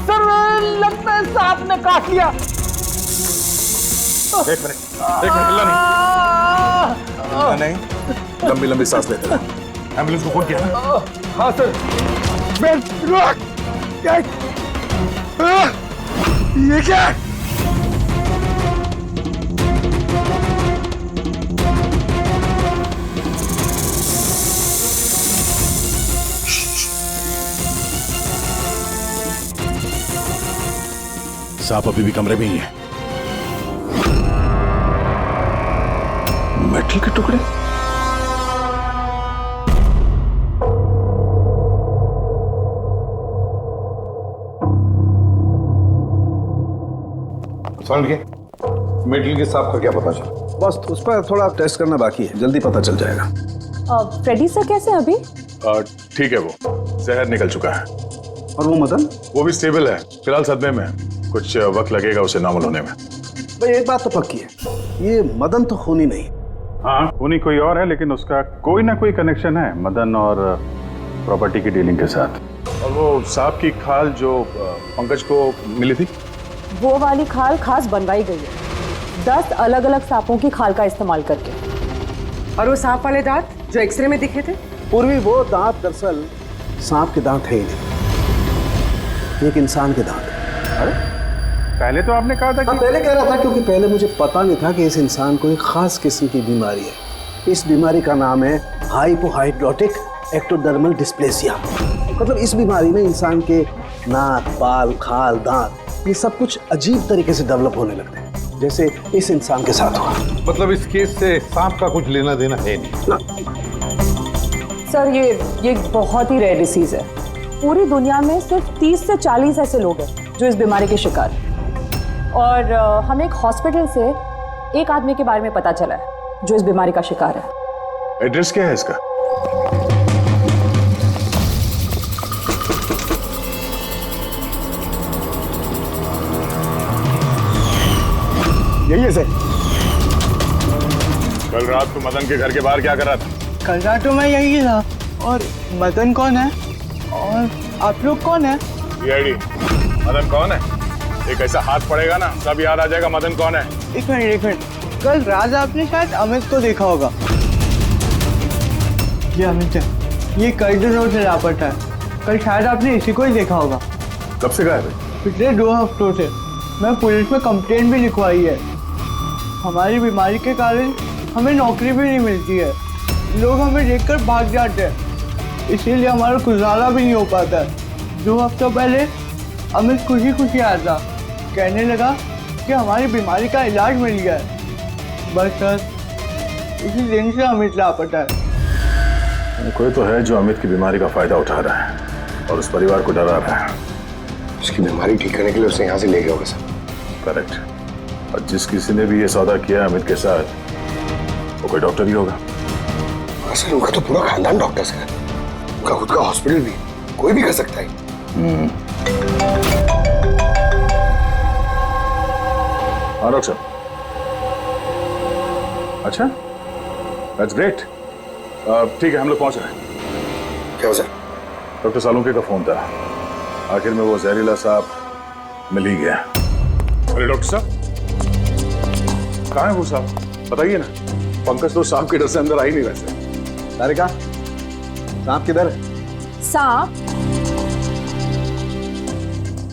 सर लगता है सांप ने काट लिया। एक मिनट हिलना नहीं। लंबी लंबी सांस लेते रहो। एम्बुलेंस को फोन किया ना? हाँ सर। ये क्या? सांप अभी भी कमरे में ही है। मेटल के टुकड़े? समझ गए? मेटल के सांप का क्या पता चला? बस उस पर थोड़ा टेस्ट करना बाकी है, जल्दी पता चल जाएगा। फ्रेडी सर कैसे हैं अभी? ठीक है, वो जहर निकल चुका है। और वो मदन? वो भी स्टेबल है, फिलहाल सदमे में है। कुछ वक्त लगेगा उसे नॉर्मल होने में। भाई एक बात तो पक्की है, ये मदन तो खूनी नहीं। हाँ खूनी कोई और है, लेकिन उसका कोई ना कोई कनेक्शन है मदन और प्रॉपर्टी की डीलिंग के साथ। और वो सांप की खाल जो पंकज को मिली थी, वो वाली खाल खास बनवाई गई है 10 अलग अलग सांपों की खाल का इस्तेमाल करके। और वो सांप वाले दांत जो एक्सरे में दिखे थे? पूर्वी वो दांत दरअसल सांप के दांत है ही नहीं, एक इंसान के दांत है। अरे पहले तो आपने कहा था कि... पहले कह रहा था क्योंकि पहले मुझे पता नहीं था कि इस इंसान को एक खास किस्म की बीमारी है। इस बीमारी का नाम है हाइपोहाइड्रोटिक एक्टोडर्मल डिस्प्लेसिया। मतलब इस बीमारी में इंसान के नाक, बाल, खाल, दांत ये सब कुछ अजीब तरीके से डेवलप होने लगते हैं, जैसे इस इंसान के साथ हुआ। मतलब इस केस से सांप का कुछ लेना देना है नहीं? सर ये बहुत ही रेयर डिसीज है। पूरी दुनिया में सिर्फ 30 से 40 ऐसे लोग हैं जो इस बीमारी के शिकार हैं। और हमें एक हॉस्पिटल से एक आदमी के बारे में पता चला है जो इस बीमारी का शिकार है। एड्रेस क्या है इसका? यही है सर। कल रात को मदन के घर के बाहर क्या कर रहा था? कल रात तो मैं यही था। और मदन कौन है? और आप लोग कौन है? मदन कौन है? एक ऐसा हाथ पड़ेगा ना सब याद आ जाएगा मदन कौन है। एक मिनट, कल रात आपने शायद अमित को देखा होगा। ये अमित है, ये कई दिनों से लापता है। कल शायद आपने इसी को ही देखा होगा। कब से गायब है? पिछले 2 हफ्तों से। मैं पुलिस में कंप्लेंट भी लिखवाई है। हमारी बीमारी के कारण हमें नौकरी भी नहीं मिलती है, लोग हमें देखकर भाग जाते हैं, इसीलिए हमारा गुजारा भी नहीं हो पाता है। 2 हफ्तों पहले अमित खुशी आया था, कहने लगा कि हमारी बीमारी का इलाज मिल गया है। बस सर उसी दिन से अमित लापता है। कोई तो है जो अमित की बीमारी का फायदा उठा रहा है और उस परिवार को डरा रहा है। उसकी बीमारी ठीक करने के लिए उसे यहाँ से ले गया होगा सर। करेक्ट। और जिस किसी ने भी ये सौदा किया अमित के साथ वो कोई डॉक्टर ही होगा। हाँ सर, उनका तो पूरा खानदान डॉक्टर है, उनका खुद का हॉस्पिटल भी, कोई भी कर सकता है। हाँ डॉक्टर साहब। अच्छा दैट्स ग्रेट। ठीक है हम लोग पहुंच रहे हैं। क्या सर? डॉक्टर सालुंके का फोन था, आखिर में वो जहरीला सांप मिल ही गया। अरे डॉक्टर साहब कहाँ है वो सांप? बताइए ना। पंकज तो सांप के डर से अंदर आ ही नहीं वैसे। तारिका, सांप किधर है? सांप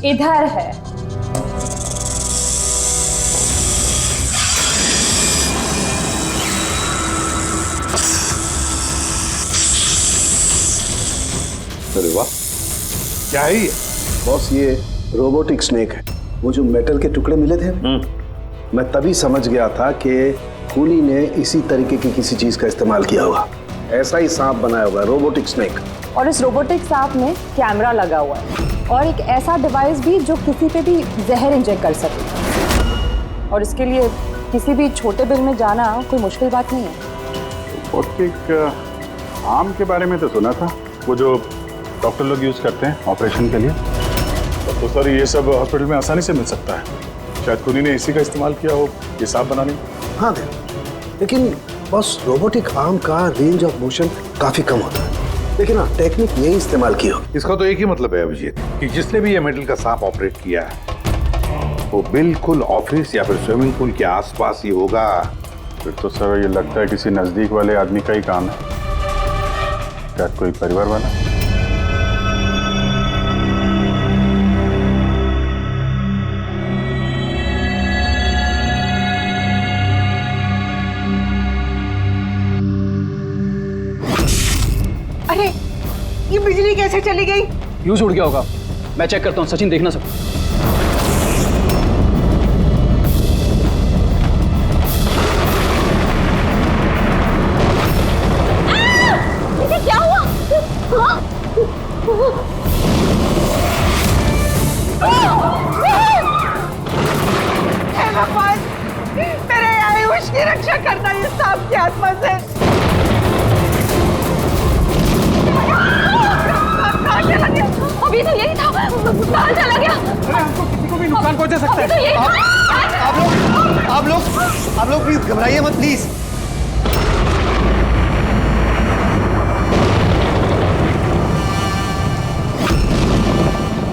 इधर है। अरे वाह, क्या है ये? बॉस ये रोबोटिक स्नेक है। वो जो मेटल के टुकड़े मिले थे मैं तभी समझ गया था कि कूली ने इसी तरीके की किसी चीज का इस्तेमाल किया होगा। ऐसा ही सांप बनाया होगा, रोबोटिक स्नेक। और इस रोबोटिक सांप में कैमरा लगा हुआ है और एक ऐसा डिवाइस भी जो किसी पे भी जहर इंजेक्ट कर सके। और इसके लिए किसी भी छोटे बिल में जाना कोई मुश्किल बात नहीं है। रोबोटिक आर्म के बारे में तो सुना था, वो जो डॉक्टर लोग यूज करते हैं ऑपरेशन के लिए। तो सर ये सब हॉस्पिटल में आसानी से मिल सकता है। शायद कुनी ने इसी का इस्तेमाल किया हो ये सांप बनाने में। हाँ दे, लेकिन बस रोबोटिक आर्म का रेंज ऑफ मोशन काफी कम होता है, लेकिन हाँ टेक्निक यही इस्तेमाल की हो। इसका तो एक ही मतलब है अभिजीत कि जिसने भी ये मेटल का सांप ऑपरेट किया है वो बिल्कुल ऑफिस या फिर स्विमिंग पूल के आसपास ही होगा। फिर तो सर ये लगता है किसी नजदीक वाले आदमी का ही काम है। क्या कोई परिवार वाला? अरे ये बिजली कैसे चली गई? फ्यूज उड़ गया होगा, मैं चेक करता हूँ। सचिन देखना सब। क्या हुआ? हे भगवान, मेरे आयुष की रक्षा करना इस सांप की आत्मा से। अभी तो यही था, कहाँ चला गया? हमको किसी को भी नुकसान पहुंचा सकता है। अभी तो यही था। आप लोग प्लीज घबराइए मत प्लीज।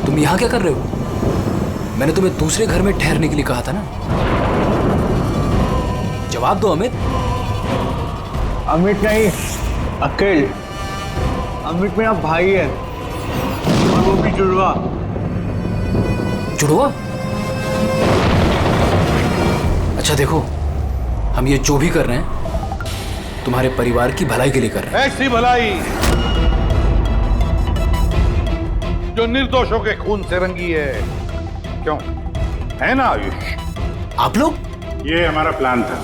तुम यहाँ क्या कर रहे हो? मैंने तुम्हें दूसरे घर में ठहरने के लिए कहा था ना। जवाब दो अमित। अमित नहीं, अकेल। अमित मेरा भाई है और वो भी जुड़वा। जुड़वा? अच्छा देखो, हम ये जो भी कर रहे हैं तुम्हारे परिवार की भलाई के लिए कर रहे हैं। ऐसी भलाई जो निर्दोषों के खून से रंगी है, क्यों है ना आयुष? आप लोग? ये हमारा प्लान था,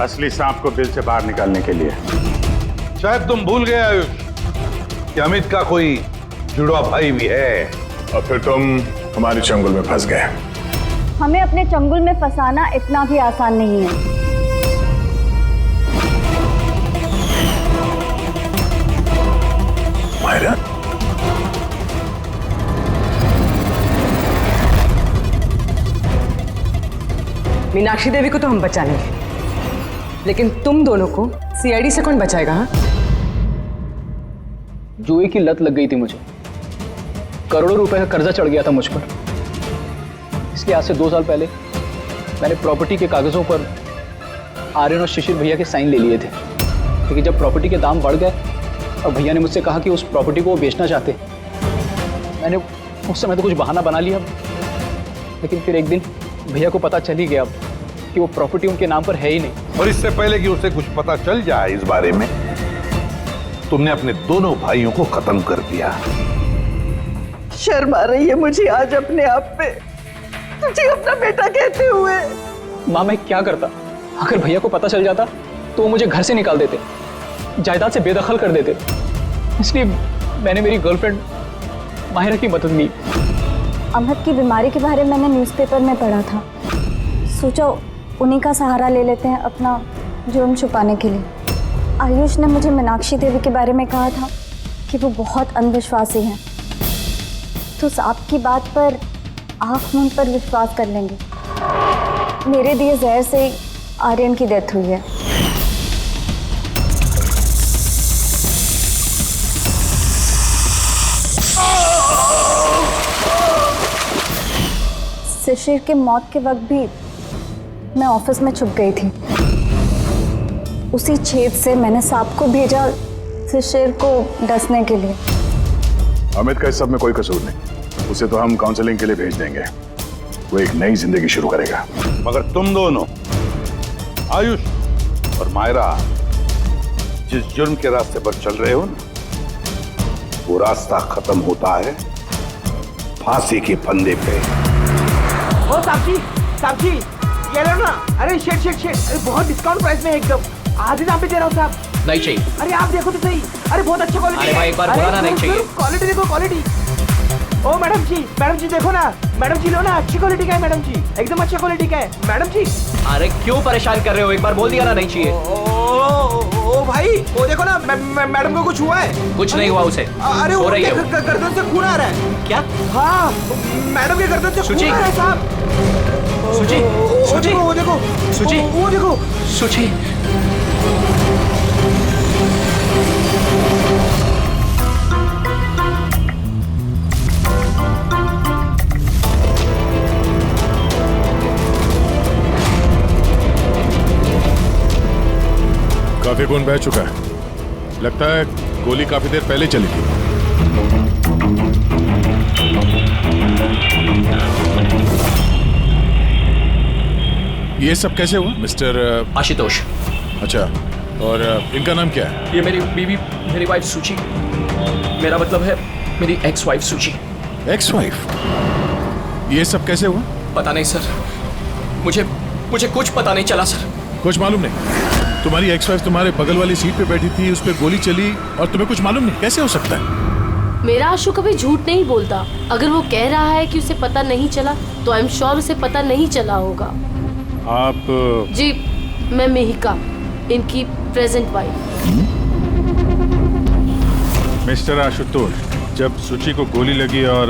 असली सांप को बिल से बाहर निकालने के लिए। शायद तुम भूल गए आयुष कि अमित का कोई जुड़वा भाई भी है। और फिर तुम हमारे चंगुल में फंस गए। हमें अपने चंगुल में फंसाना इतना भी आसान नहीं है। मायरा, मीनाक्षी देवी को तो हम बचा लेंगे, लेकिन तुम दोनों को सीआईडी से कौन बचाएगा? हाँ? जुए की लत लग गई थी मुझे, करोड़ों रुपए का कर्जा चढ़ गया था मुझ पर। इसलिए आज से 2 साल पहले मैंने प्रॉपर्टी के कागजों पर आर्यन और शिशिर भैया के साइन ले लिए थे। लेकिन जब प्रॉपर्टी के दाम बढ़ गए और भैया ने मुझसे कहा कि उस प्रॉपर्टी को वो बेचना चाहते, मैंने उस समय तो कुछ बहाना बना लिया। लेकिन फिर एक दिन भैया को पता चल ही गया कि वो प्रॉपर्टी उनके नाम पर है ही नहीं। और इससे पहले कि उसे कुछ पता चल जाए इस बारे में, तुमने अपने दोनों भाइयों को खत्म कर दिया। शर्म आ रही है मुझे आज अपने आप पे, तुझे अपना बेटा कहते हुए। माँ मैं क्या करता? अगर भैया को पता चल जाता तो वो मुझे घर से निकाल देते, जायदाद से बेदखल कर देते। इसलिए मैंने मेरी गर्लफ्रेंड माहिरा की मदद ली। अमित की बीमारी के बारे में मैंने न्यूज़पेपर में पढ़ा था, सोचा उन्हीं का सहारा ले लेते हैं अपना जुर्म छुपाने के लिए। आयुष ने मुझे मीनाक्षी देवी के बारे में कहा था कि वो बहुत अंधविश्वासी हैं, तो सांप की बात पर आँख मूंद पर विश्वास कर लेंगे। मेरे दिए जहर से आर्यन की डेथ हुई है। शिशिर के मौत के वक्त भी मैं ऑफिस में छुप गई थी। उसी छेद से मैंने सांप को भेजा शिशिर को डसने के लिए। अमित का इस सब में कोई कसूर नहीं, उसे तो हम काउंसलिंग के लिए भेज देंगे, वो एक नई जिंदगी शुरू करेगा। मगर तुम दोनों आयुष और मायरा जिस जुर्म के रास्ते पर चल रहे हो ना, वो रास्ता खत्म होता है फांसी के फंदे पे। ओ साक्षी, साक्षी, ये लो ना। अरे शेट शेट शेट, अरे बहुत डिस्काउंट प्राइस में एकदम आधे दाम पे दे रहा हूँ साहब। नहीं चाहिए। अरे आप देखो तो सही, अरे बहुत अच्छा क्वालिटी। अरे भाई एक बार बोला ना नहीं चाहिए। क्वालिटी देखो क्वालिटी। ओ मैडम जी देखो ना, मैडम जी लो ना, अच्छी क्वालिटी का है मैडम जी, एकदम अच्छा क्वालिटी का है मैडम जी। अरे क्यों परेशान कर रहे हो, एक बार बोल दिया ना नहीं चाहिए। ओ भाई वो देखो ना, मैडम को कुछ हुआ है? कुछ नहीं हुआ उसे। अरे सो वो रही है वो। गर्दन से खून आ रहा है। क्या? हाँ मैडम के गर्दन से खून आ रहा है साहब। सुची, सुची, वो देखो सुची, वो देखो सुची। काफी खून बह चुका है, लगता है गोली काफी देर पहले चली थी। ये सब कैसे हुआ मिस्टर आशुतोष? अच्छा, और इनका नाम क्या है? ये मेरी बीवी, मेरी वाइफ सुची। मेरा मतलब है मेरी एक्स वाइफ सुची। Ex wife? ये सब कैसे हुआ? पता नहीं सर, मुझे कुछ पता नहीं चला सर। कुछ मालूम नहीं? तुम्हारी एक्स वाइफ तुम्हारे बगल वाली सीट पे बैठी थी, उस पर गोली चली और तुम्हें कुछ मालूम नहीं? कैसे हो सकता है? मेरा आशु कभी झूठ नहीं बोलता। अगर वो कह रहा है कि उसे पता नहीं चला, तो आई एम श्योर उसे पता नहीं चला होगा। आप? जी, मैं मेहिका, इनकी प्रेजेंट वाइफ। मिस्टर आशुतोष, जब सुची को गोली लगी और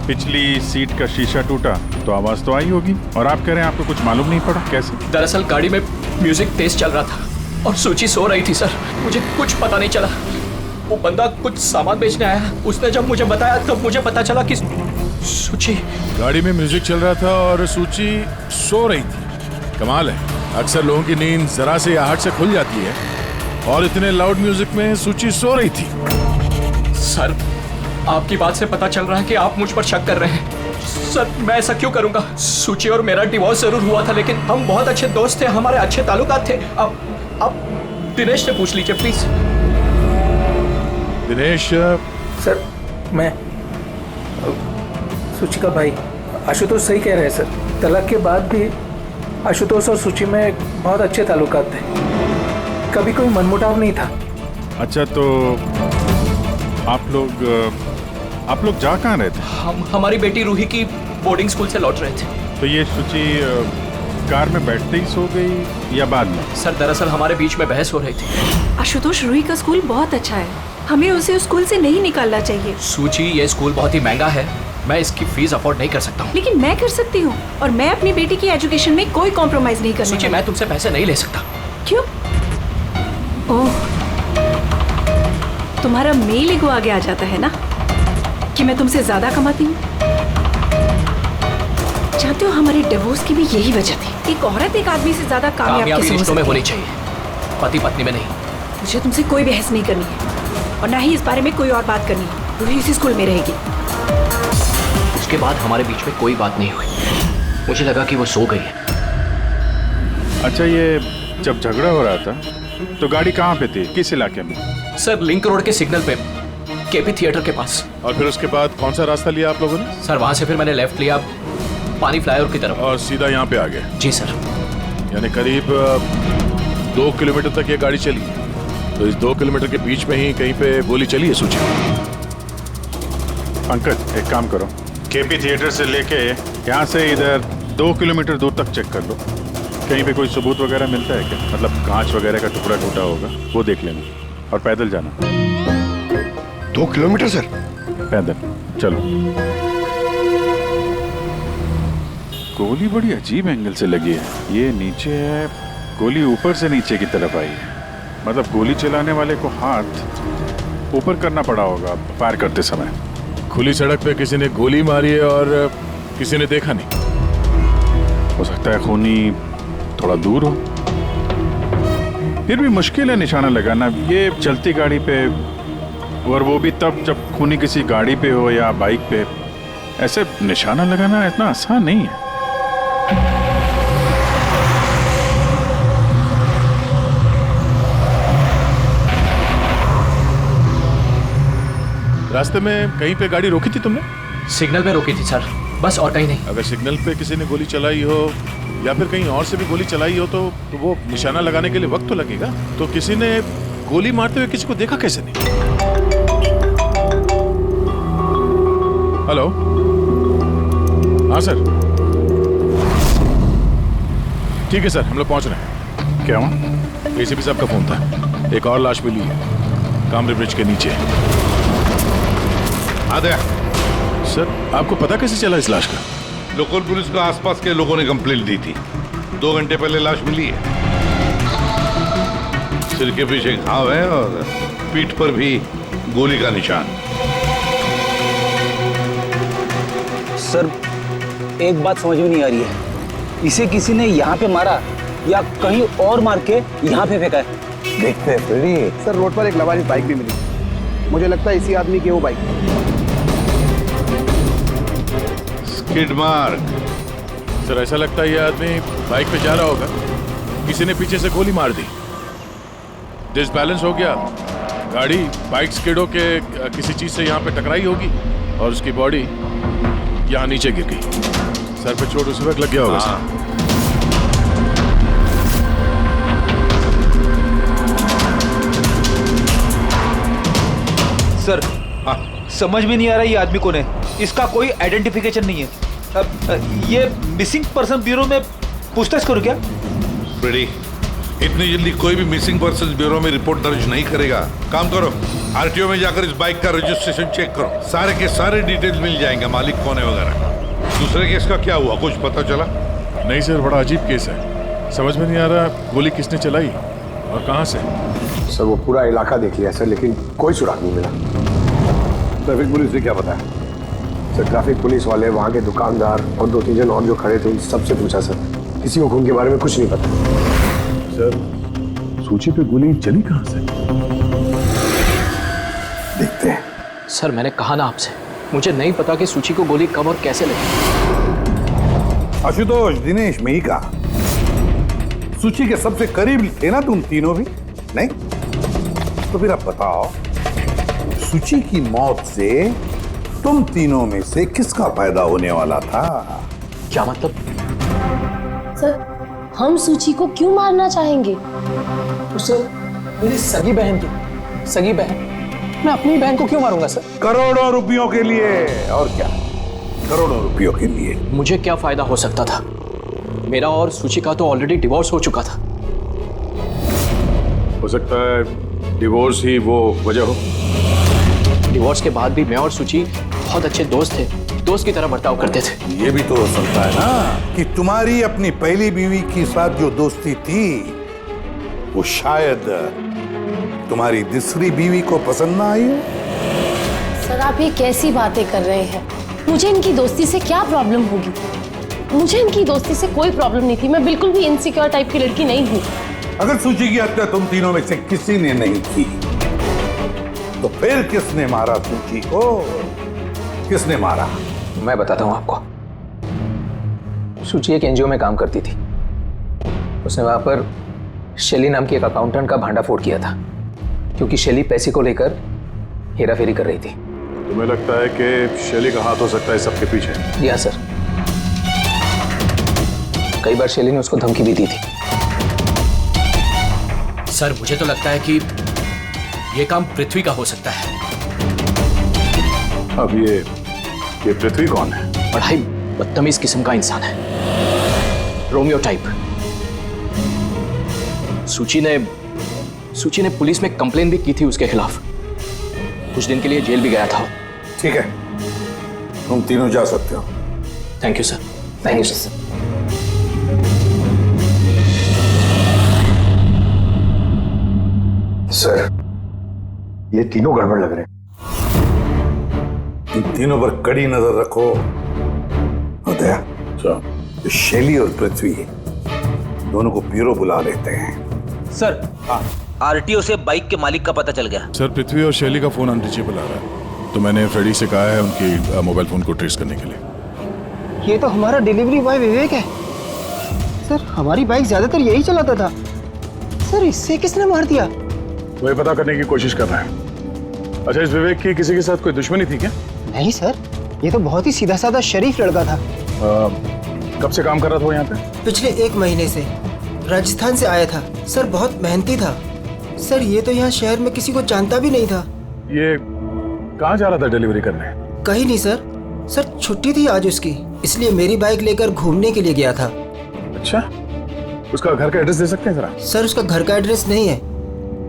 पिछली सीट का शीशा टूटा तो आवाज तो आई होगी, और आप कह रहे हैं आपको कुछ मालूम नहीं पड़ा? कैसे? दरअसल गाड़ी में म्यूजिक तेज चल रहा था और सुची सो रही थी सर, मुझे कुछ पता नहीं चला। वो बंदा कुछ सामान बेचने आया, उसने जब मुझे बताया तब मुझे पता चला कि सुची। गाड़ी में म्यूजिक चल रहा था और सूची सो रही थी। कमाल है, अक्सर लोगों की नींद जरा से आहट से खुल जाती है, और इतने लाउड म्यूजिक में सूची सो रही थी। सर, आपकी बात से पता चल रहा है कि आप मुझ पर शक कर रहे हैं। सर, मैं ऐसा क्यों करूंगा? सुची और मेरा डिवोर्स जरूर हुआ था, लेकिन हम बहुत अच्छे दोस्त थे, हमारे अच्छे ताल्लुकात थे। अब दिनेश से पूछ लीजिए प्लीज। दिनेश? सर, मैं सुची का भाई। आशुतोष सही कह रहे हैं सर, तलाक के बाद भी आशुतोष और सुची में बहुत अच्छे ताल्लुकात थे, कभी कोई मनमुटाव नहीं था। अच्छा, तो आप लोग जा कहाँ रहे थे? हमारी बेटी रूही की बोर्डिंग स्कूल से लौट रहे थे। तो ये सुची कार में बैठते ही सो गई या बाद में? सर, दरअसल हमारे बीच में बहस हो रही थी। आशुतोष, रूही का स्कूल बहुत अच्छा है, हमें उसे उस स्कूल से नहीं निकालना चाहिए। सूची, ये स्कूल बहुत ही महंगा है, मैं इसकी फीस अफोर्ड नहीं कर सकता हूँ। लेकिन मैं कर सकती हूँ, और मैं अपनी बेटी की एजुकेशन में कोई कॉम्प्रोमाइज नहीं करने सूची, मैं तुमसे पैसे नहीं ले सकता। क्यों? ओह, तुम्हारा मेल ईगो आगे आ जाता है ना कि मैं तुमसे ज्यादा कमाती हूँ। जानते हो, हमारे डिवोर्स की भी यही वजह थी। एक औरत एक आदमी से ज्यादा कामयाब कैसे हो रिश्तों में सकती होनी है? चाहिए, पति पत्नी में नहीं। मुझे तुमसे कोई बहस नहीं करनी है, और ना ही इस बारे में कोई और बात करनी है। रूही इसी स्कूल में रहेगी। उसके बाद हमारे बीच में कोई बात नहीं हुई, मुझे लगा कि वो सो गई है। अच्छा, ये जब झगड़ा हो रहा था तो गाड़ी कहाँ पे थी, किस इलाके में? सर, लिंक रोड के सिग्नल पे, केपी थिएटर के पास। और फिर उसके बाद कौन सा रास्ता लिया आप लोगों ने? सर, वहां से फिर मैंने लेफ्ट लिया पानी फ्लाईओवर की तरफ, और सीधा यहाँ पे आ गए? जी सर। यानी करीब 2 किलोमीटर तक ये गाड़ी चली, तो इस 2 किलोमीटर के बीच में ही कहीं पे गोली चली है सूची? पंकज, एक काम करो, केपी थिएटर से लेके यहाँ से इधर 2 किलोमीटर दूर तक चेक कर लो, कहीं पे कोई सबूत वगैरह मिलता है क्या? मतलब कांच वगैरह का टुकड़ा टूटा होगा, वो देख लेना, और पैदल जाना। 2 किलोमीटर सर? पैदल चलो। गोली बड़ी अजीब एंगल से लगी है, ये नीचे है, गोली ऊपर से नीचे की तरफ आई है। मतलब गोली चलाने वाले को हाथ ऊपर करना पड़ा होगा फायर करते समय। खुली सड़क पे किसी ने गोली मारी है और किसी ने देखा नहीं। हो सकता है खूनी थोड़ा दूर हो, फिर भी मुश्किल है निशाना लगाना ये चलती गाड़ी पे, और वो भी तब जब खूनी किसी गाड़ी पे हो या बाइक पे। ऐसे निशाना लगाना इतना आसान नहीं है। रास्ते में कहीं पे गाड़ी रोकी थी तुमने? सिग्नल पे रोकी थी सर, बस, और कहीं नहीं। अगर सिग्नल पे किसी ने गोली चलाई हो या फिर कहीं और से भी गोली चलाई हो तो वो निशाना लगाने के लिए वक्त तो लगेगा। तो किसी ने गोली मारते हुए किसी को देखा कैसे नहीं? हेलो, हाँ सर, ठीक है सर, हम लोग पहुंच रहे हैं। क्या हुआ? एसीपी साहब का फोन था, एक और लाश मिली है कामरे ब्रिज के नीचे। आदे सर, आपको पता कैसे चला इस लाश का? लोकल पुलिस को आसपास के लोगों ने कंप्लेंट दी थी। 2 घंटे पहले लाश मिली है। सिर के पीछे घाव है और पीठ पर भी गोली का निशान। सर, एक बात समझ में नहीं आ रही है, इसे किसी ने यहाँ पे मारा या कहीं और मार के यहाँ पे फेंका है? देखते हैं फ्रेडी। सर, रोड पर एक लवारिस बाइक भी मिली, मुझे लगता है इसी आदमी की वो बाइक। Skid mark. सर, ऐसा लगता है ये आदमी बाइक पे जा रहा होगा, किसी ने पीछे से गोली मार दी, डिसबैलेंस हो गया, गाड़ी बाइक स्किड होके किसी चीज से यहाँ पे टकराई होगी और उसकी बॉडी यहाँ नीचे गिर गई। सर पे चोट उसी वक्त लग गया होगा। सर, समझ में नहीं आ रहा ये आदमी कौन है, इसका कोई आइडेंटिफिकेशन नहीं है। ये मिसिंग पर्सन ब्यूरो में पूछताछ करूं क्या? फ्रेडी, इतनी जल्दी कोई भी मिसिंग पर्सन ब्यूरो में रिपोर्ट दर्ज नहीं करेगा। काम करो, आरटीओ में जाकर इस बाइक का रजिस्ट्रेशन चेक करो, सारे के सारे डिटेल्स मिल जाएंगे, मालिक कौन है वगैरह। दूसरे केस का क्या हुआ, कुछ पता चला? नहीं सर, बड़ा अजीब केस है, समझ में नहीं आ रहा गोली किसने चलाई और कहां से। सर, वो पूरा इलाका देख लिया सर, लेकिन कोई सुराग नहीं मिला। ट्रैफिक पुलिस ने क्या बताया? सर, ट्रैफिक पुलिस वाले, वहाँ के दुकानदार और 2-3 जन और जो खड़े थे, उन सबसे पूछा सर, किसी को खून के बारे में कुछ नहीं पता। सर, सूची पे गोली चली कहां से? देखते हैं। सर, मैंने कहा ना आपसे, मुझे नहीं पता कि सूची को गोली कब और कैसे लगी। आशुतोष, दिनेश, मेहिका, सूची के सबसे करीब थे ना तुम तीनों भी? नहीं? तो फिर अब बताओ, सूची की मौत से तुम तीनों में से किसका फायदा होने वाला था? क्या मतलब? सर, हम सूची को क्यों मारना चाहेंगे? सर, मेरी सगी बहन थी, सगी बहन, मैं अपनी बहन को क्यों मारूंगा सर? करोड़ों रुपयों के लिए। और क्या? करोड़ों रुपयों के लिए। मुझे क्या फायदा हो सकता था? मेरा और सूची का तो ऑलरेडी डिवोर्स हो चुका था। हो सकता है डिवोर्स ही वो वजह हो। डिवोर्स के बाद भी मैं और सूची बहुत अच्छे दोस्त थे, दोस्त की तरह बर्ताव करते थे। ये भी तो हो सकता है ना कि तुम्हारी अपनी पहली बीवी के साथ जो दोस्ती थी, वो शायद तुम्हारी दूसरी बीवी को पसंद ना आई हो। सर, आप ये कैसी बातें कर रहे हैं? मुझे इनकी दोस्ती से क्या प्रॉब्लम होगी? मुझे इनकी दोस्ती से कोई प्रॉब्लम नहीं थी, मैं बिल्कुल भी इनसिक्योर टाइप की लड़की नहीं हूँ। अगर सूची की हत्या तुम तीनों में से किसी ने नहीं की, तो फिर किसने मारा सूची को? किसने मारा? मैं बताता हूँ आपको। सूची एक एनजीओ में काम करती थी, उसने वहां पर शैली नाम की एक अकाउंटेंट का भांडाफोड़ किया था, क्योंकि शैली पैसे को लेकर हेराफेरी कर रही थी। तुम्हें लगता है कि शैली का हाथ हो सकता है सबके पीछे? जी हाँ सर, कई बार शैली ने उसको धमकी भी दी थी। सर, मुझे तो लगता है कि ये काम पृथ्वी का हो सकता है। अब ये पृथ्वी कौन है? बड़ा ही बदतमीज किस्म का इंसान है, रोमियो टाइप। सूची ने पुलिस में कंप्लेन भी की थी उसके खिलाफ, कुछ दिन के लिए जेल भी गया था। ठीक है, तुम तीनों जा सकते हो। Thank you sir. Thank you sir. Sir, ये तीनों गड़बड़ लग रहे हैं। इन तीनों पर कड़ी नजर रखो। होता है शैली और पृथ्वी दोनों को ब्यूरो बुला लेते हैं। सर, आरटीओ से बाइक के मालिक का पता चल गया। सर, पृथ्वी और शैली का फोन अनरीचेबल आ रहा है, तो मैंने फ्रेडी से कहा है उनकी मोबाइल फोन को ट्रेस करने के लिए। ये तो हमारा डिलीवरी बॉय विवेक है। सर, हमारी बाइक ज्यादातर यही चलाता था। सर, इससे किसने मार दिया? वही पता करने की कोशिश कर रहे हैं। अच्छा, इस विवेक की किसी के साथ कोई दुश्मनी थी क्या? नहीं सर, ये तो बहुत ही सीधा साधा शरीफ लड़का था। कब से काम कर रहा था वो यहाँ पे? पिछले 1 महीने से। राजस्थान से आया था सर, बहुत मेहनती था सर। ये तो यहाँ शहर में किसी को जानता भी नहीं था। ये कहाँ जा रहा था डिलीवरी करने? कहीं नहीं सर। सर छुट्टी थी आज उसकी, इसलिए मेरी बाइक लेकर घूमने के लिए गया था। अच्छा, उसका घर का एड्रेस दे सकते हैं जरा? सर उसका घर का एड्रेस नहीं है,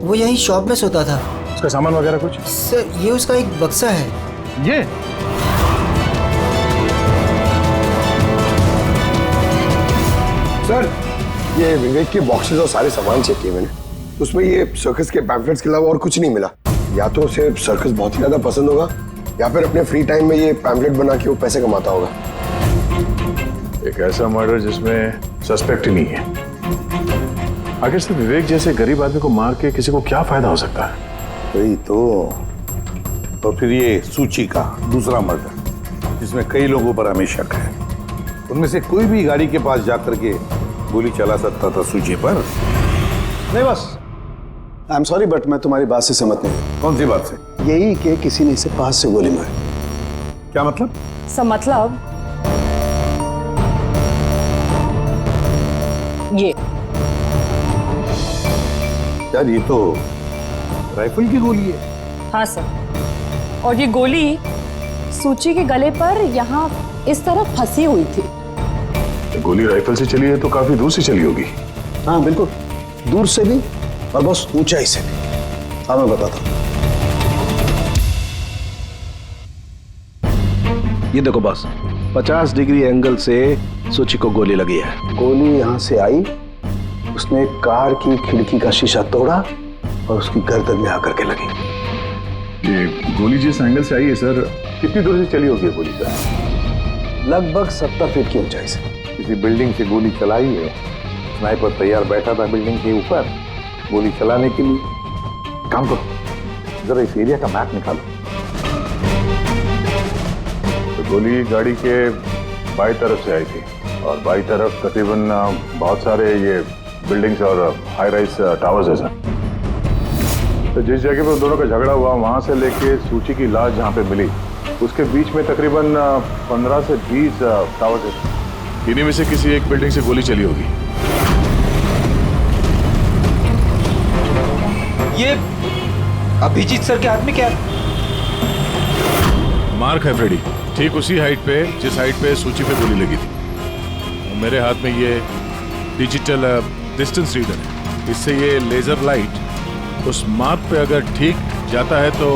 वो यहीं शॉप में सोता था। उसका सामान वगैरह कुछ? सर ये उसका एक बक्सा है। ये सर, ये विवेक के बॉक्सेस और सारे सामान चेक किए मैंने, उसमें ये सर्कस के पैम्फलेट्स के अलावा और कुछ नहीं मिला। या तो उसे सर्कस बहुत ही ज्यादा पसंद होगा, या फिर अपने फ्री टाइम में ये पैम्फलेट बना के वो पैसे कमाता होगा। एक ऐसा मर्डर जिसमें सस्पेक्ट ही नहीं है। आखिर से विवेक जैसे गरीब आदमी को मार के किसी को क्या फायदा हो सकता है? वही तो फिर ये सूची का दूसरा मर्डर जिसमें कई लोगों पर हमें शक है, उनमें से कोई भी गाड़ी के पास जाकर के गोली चला सकता था सूची पर? नहीं बस, आई एम सॉरी बट मैं तुम्हारी बात से सहमत नहीं। कौन सी बात से? यही कि किसी ने इसे पास से गोली मारी। क्या मतलब? सब मतलब ये। यार ये तो राइफल की गोली है। हाँ सर, और ये गोली सूची के गले पर यहाँ इस तरफ फंसी हुई थी। गोली राइफल से चली है तो काफी दूर से चली होगी। हाँ बिल्कुल, दूर से भी और बहुत ऊंचाई से भी। हाँ मैं बताता हूँ। ये देखो बॉस, 50 डिग्री एंगल से सूची को गोली लगी है। गोली यहाँ से आई, उसने कार की खिड़की का शीशा तोड़ा और उसकी गर्दन में आकर के लगी। ये गोली जिस एंगल से आई है सर, कितनी दूर से चली होगी गोली सर? लगभग 70 फीट की ऊंचाई से। किसी बिल्डिंग से गोली चलाई है, स्नाइपर तैयार बैठा था बिल्डिंग के ऊपर गोली चलाने के लिए। काम करो, जरा इस एरिया का मैप निकालो। तो गोली गाड़ी के बाई तरफ से आई थी और बाई तरफ तकरीबन बहुत सारे ये बिल्डिंग्स और हाई राइज टावर्स है सर। तो जिस जगह पर दोनों का झगड़ा हुआ वहां से लेके सूची की लाश जहां पे मिली उसके बीच में तकरीबन 15 से 20 टावर्स है। इन्हीं में से किसी एक बिल्डिंग से गोली चली होगी। ये अभिजीत सर के हाथ में क्या? मार्क है फ्रेडी, ठीक उसी हाइट पे जिस हाइट पे सूची पे गोली लगी थी। मेरे हाथ में ये डिजिटल डिस्टेंस रीडर है, इससे ये लेजर लाइट उस मार्क पे अगर ठीक जाता है तो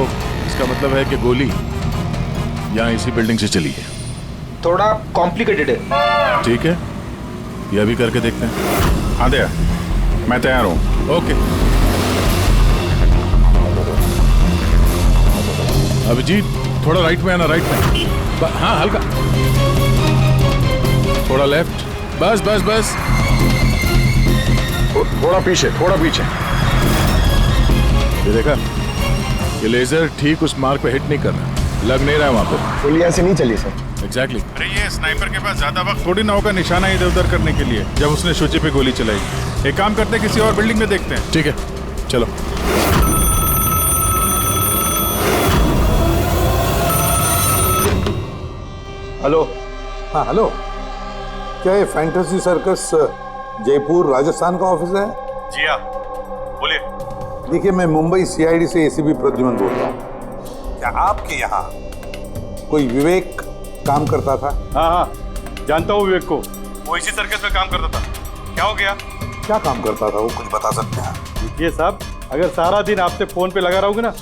इसका मतलब है कि गोली यहाँ इसी बिल्डिंग से चली है। थोड़ा कॉम्प्लिकेटेड है। ठीक है, यह भी करके देखते हैं। हाँ दया, मैं तैयार हूँ। ओके अभिजीत, थोड़ा राइट में आना, राइट में। हाँ हल्का, थोड़ा लेफ्ट, बस बस बस। थोड़ा पीछे, थोड़ा पीछे। ये देखा, ये लेजर ठीक उस मार्क पे हिट नहीं कर रहा, लग नहीं रहा है वहां पर। गोली ऐसे नहीं चली सर। एग्जैक्टली। अरे ये स्नाइपर के पास ज्यादा वक्त थोड़ी ना होगा निशाना इधर उधर करने के लिए जब उसने सूची पे गोली चलाई। एक काम करते हैं, किसी और बिल्डिंग में देखते हैं। ठीक है, चलो। हेलो। हाँ हेलो, क्या ये फैंटेसी सर्कस जयपुर राजस्थान का ऑफिस है? जी हाँ, बोलिए। देखिए, मैं मुंबई सीआईडी से एसीपी प्रद्युमन बोल रहा हूँ। क्या आपके यहाँ कोई विवेक काम करता था? हाँ हाँ, जानता हूँ विवेक को, वो इसी सर्कस में काम करता था। क्या हो गया? क्या काम करता था वो, कुछ बता सकते हैं? देखिए साहब, अगर सारा दिन आपसे फोन पे लगा रहूंगा ना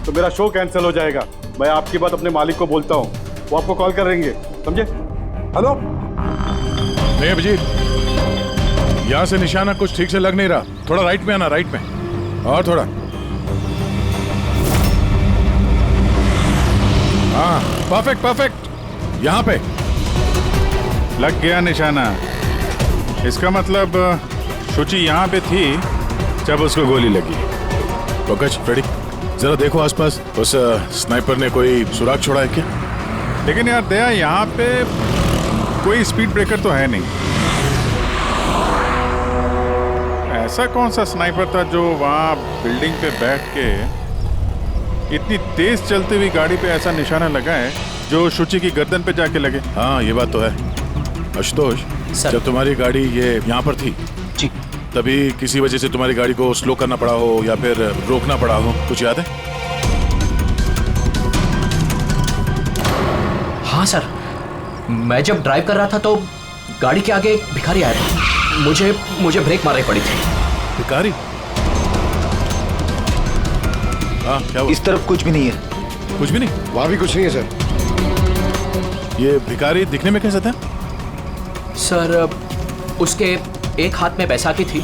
तो मेरा शो कैंसिल हो जाएगा। मैं आपकी बात अपने मालिक को बोलता हूँ, वो आपको कॉल करेंगे, समझे? हेलो। नहीं अभिजीत, यहाँ से निशाना कुछ ठीक से लग नहीं रहा, थोड़ा राइट में आना, राइट में, और थोड़ा। हाँ परफेक्ट परफेक्ट, यहाँ पे लग गया निशाना। इसका मतलब शुचि यहाँ पे थी जब उसको गोली लगी। पंकज, फ्रेडी, जरा देखो आसपास, उस स्नाइपर ने कोई सुराग छोड़ा है क्या? लेकिन यार दया, यहाँ पे कोई स्पीड ब्रेकर तो है नहीं। ऐसा कौन सा स्नाइपर था जो वहाँ बिल्डिंग पे बैठ के इतनी तेज चलती हुई गाड़ी पे ऐसा निशाना लगाए जो शुचि की गर्दन पे जाके लगे? हाँ ये बात तो है। आशुतोष, सर जब तुम्हारी गाड़ी ये यहाँ पर थी जी, तभी किसी वजह से तुम्हारी गाड़ी को स्लो करना पड़ा हो या फिर रोकना पड़ा हो, कुछ याद है? हाँ सर, मैं जब ड्राइव कर रहा था तो गाड़ी के आगे एक भिखारी आया था। मुझे ब्रेक मारनी पड़ी थी। भिखारी? हाँ, क्या हुआ? इस तरफ कुछ भी नहीं है। कुछ भी नहीं? वहां भी कुछ नहीं है सर। ये भिखारी दिखने में कैसा था? सर उसके एक हाथ में बैसाखी थी,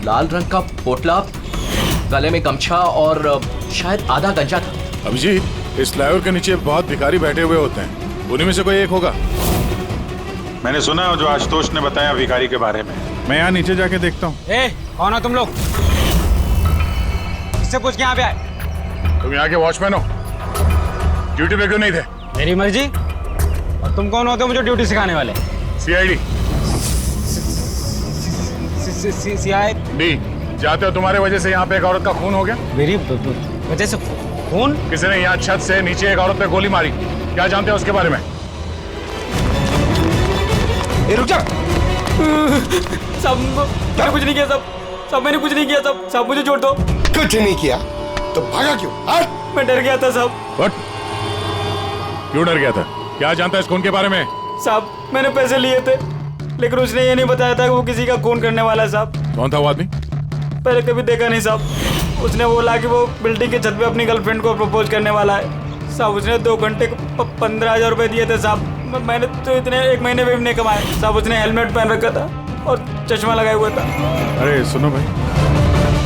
लाल रंग का पोटला, गले में गमछा और शायद आधा गंजा था। अभिजीत, इस फ्लाईओवर के नीचे बहुत भिखारी बैठे हुए होते हैं, उन्हीं में से कोई एक होगा। मैंने सुना जो आशुतोष ने बताया भिखारी के बारे में। मैं यहाँ नीचे जाके देखता हूँ। कौन हो तुम लोग? इससे पूछ के यहाँ पे आए? तुम यहाँ के वॉचमैन हो? ड्यूटी पे क्यों नहीं थे? मेरी मर्जी। और तुम कौन होते हो मुझे ड्यूटी सिखाने वाले? सीआईडी। सीआईडी? जाते हो तुम्हारे वजह से यहाँ पे एक औरत का खून हो गया। मेरी वजह से खून? किसी ने यहाँ छत से नीचे एक औरत पे गोली मारी, क्या जानते हो उसके बारे में? रुक जा। सब मैंने कुछ नहीं किया, सब मैंने कुछ नहीं किया, सब मुझे छोड़ दो। कुछ नहीं किया तो भागा क्यों? मैं डर गया था सब। क्यों डर गया था? क्या जानता है इस खून के बारे में? साहब मैंने पैसे लिए थे, लेकिन उसने ये नहीं बताया था कि वो किसी का खून करने वाला है साहब। कौन था वो आदमी? पहले कभी देखा नहीं साहब। उसने बोला कि वो बिल्डिंग की छत पे अपनी गर्लफ्रेंड को प्रपोज करने वाला है साहब। उसने 2 घंटे को 15,000 रुपए दिए थे साहब। मैंने तो इतने 1 महीने में भी नहीं कमाए साहब। उसने हेलमेट पहन रखा था और चश्मा लगाए हुआ था। अरे सुनो भाई,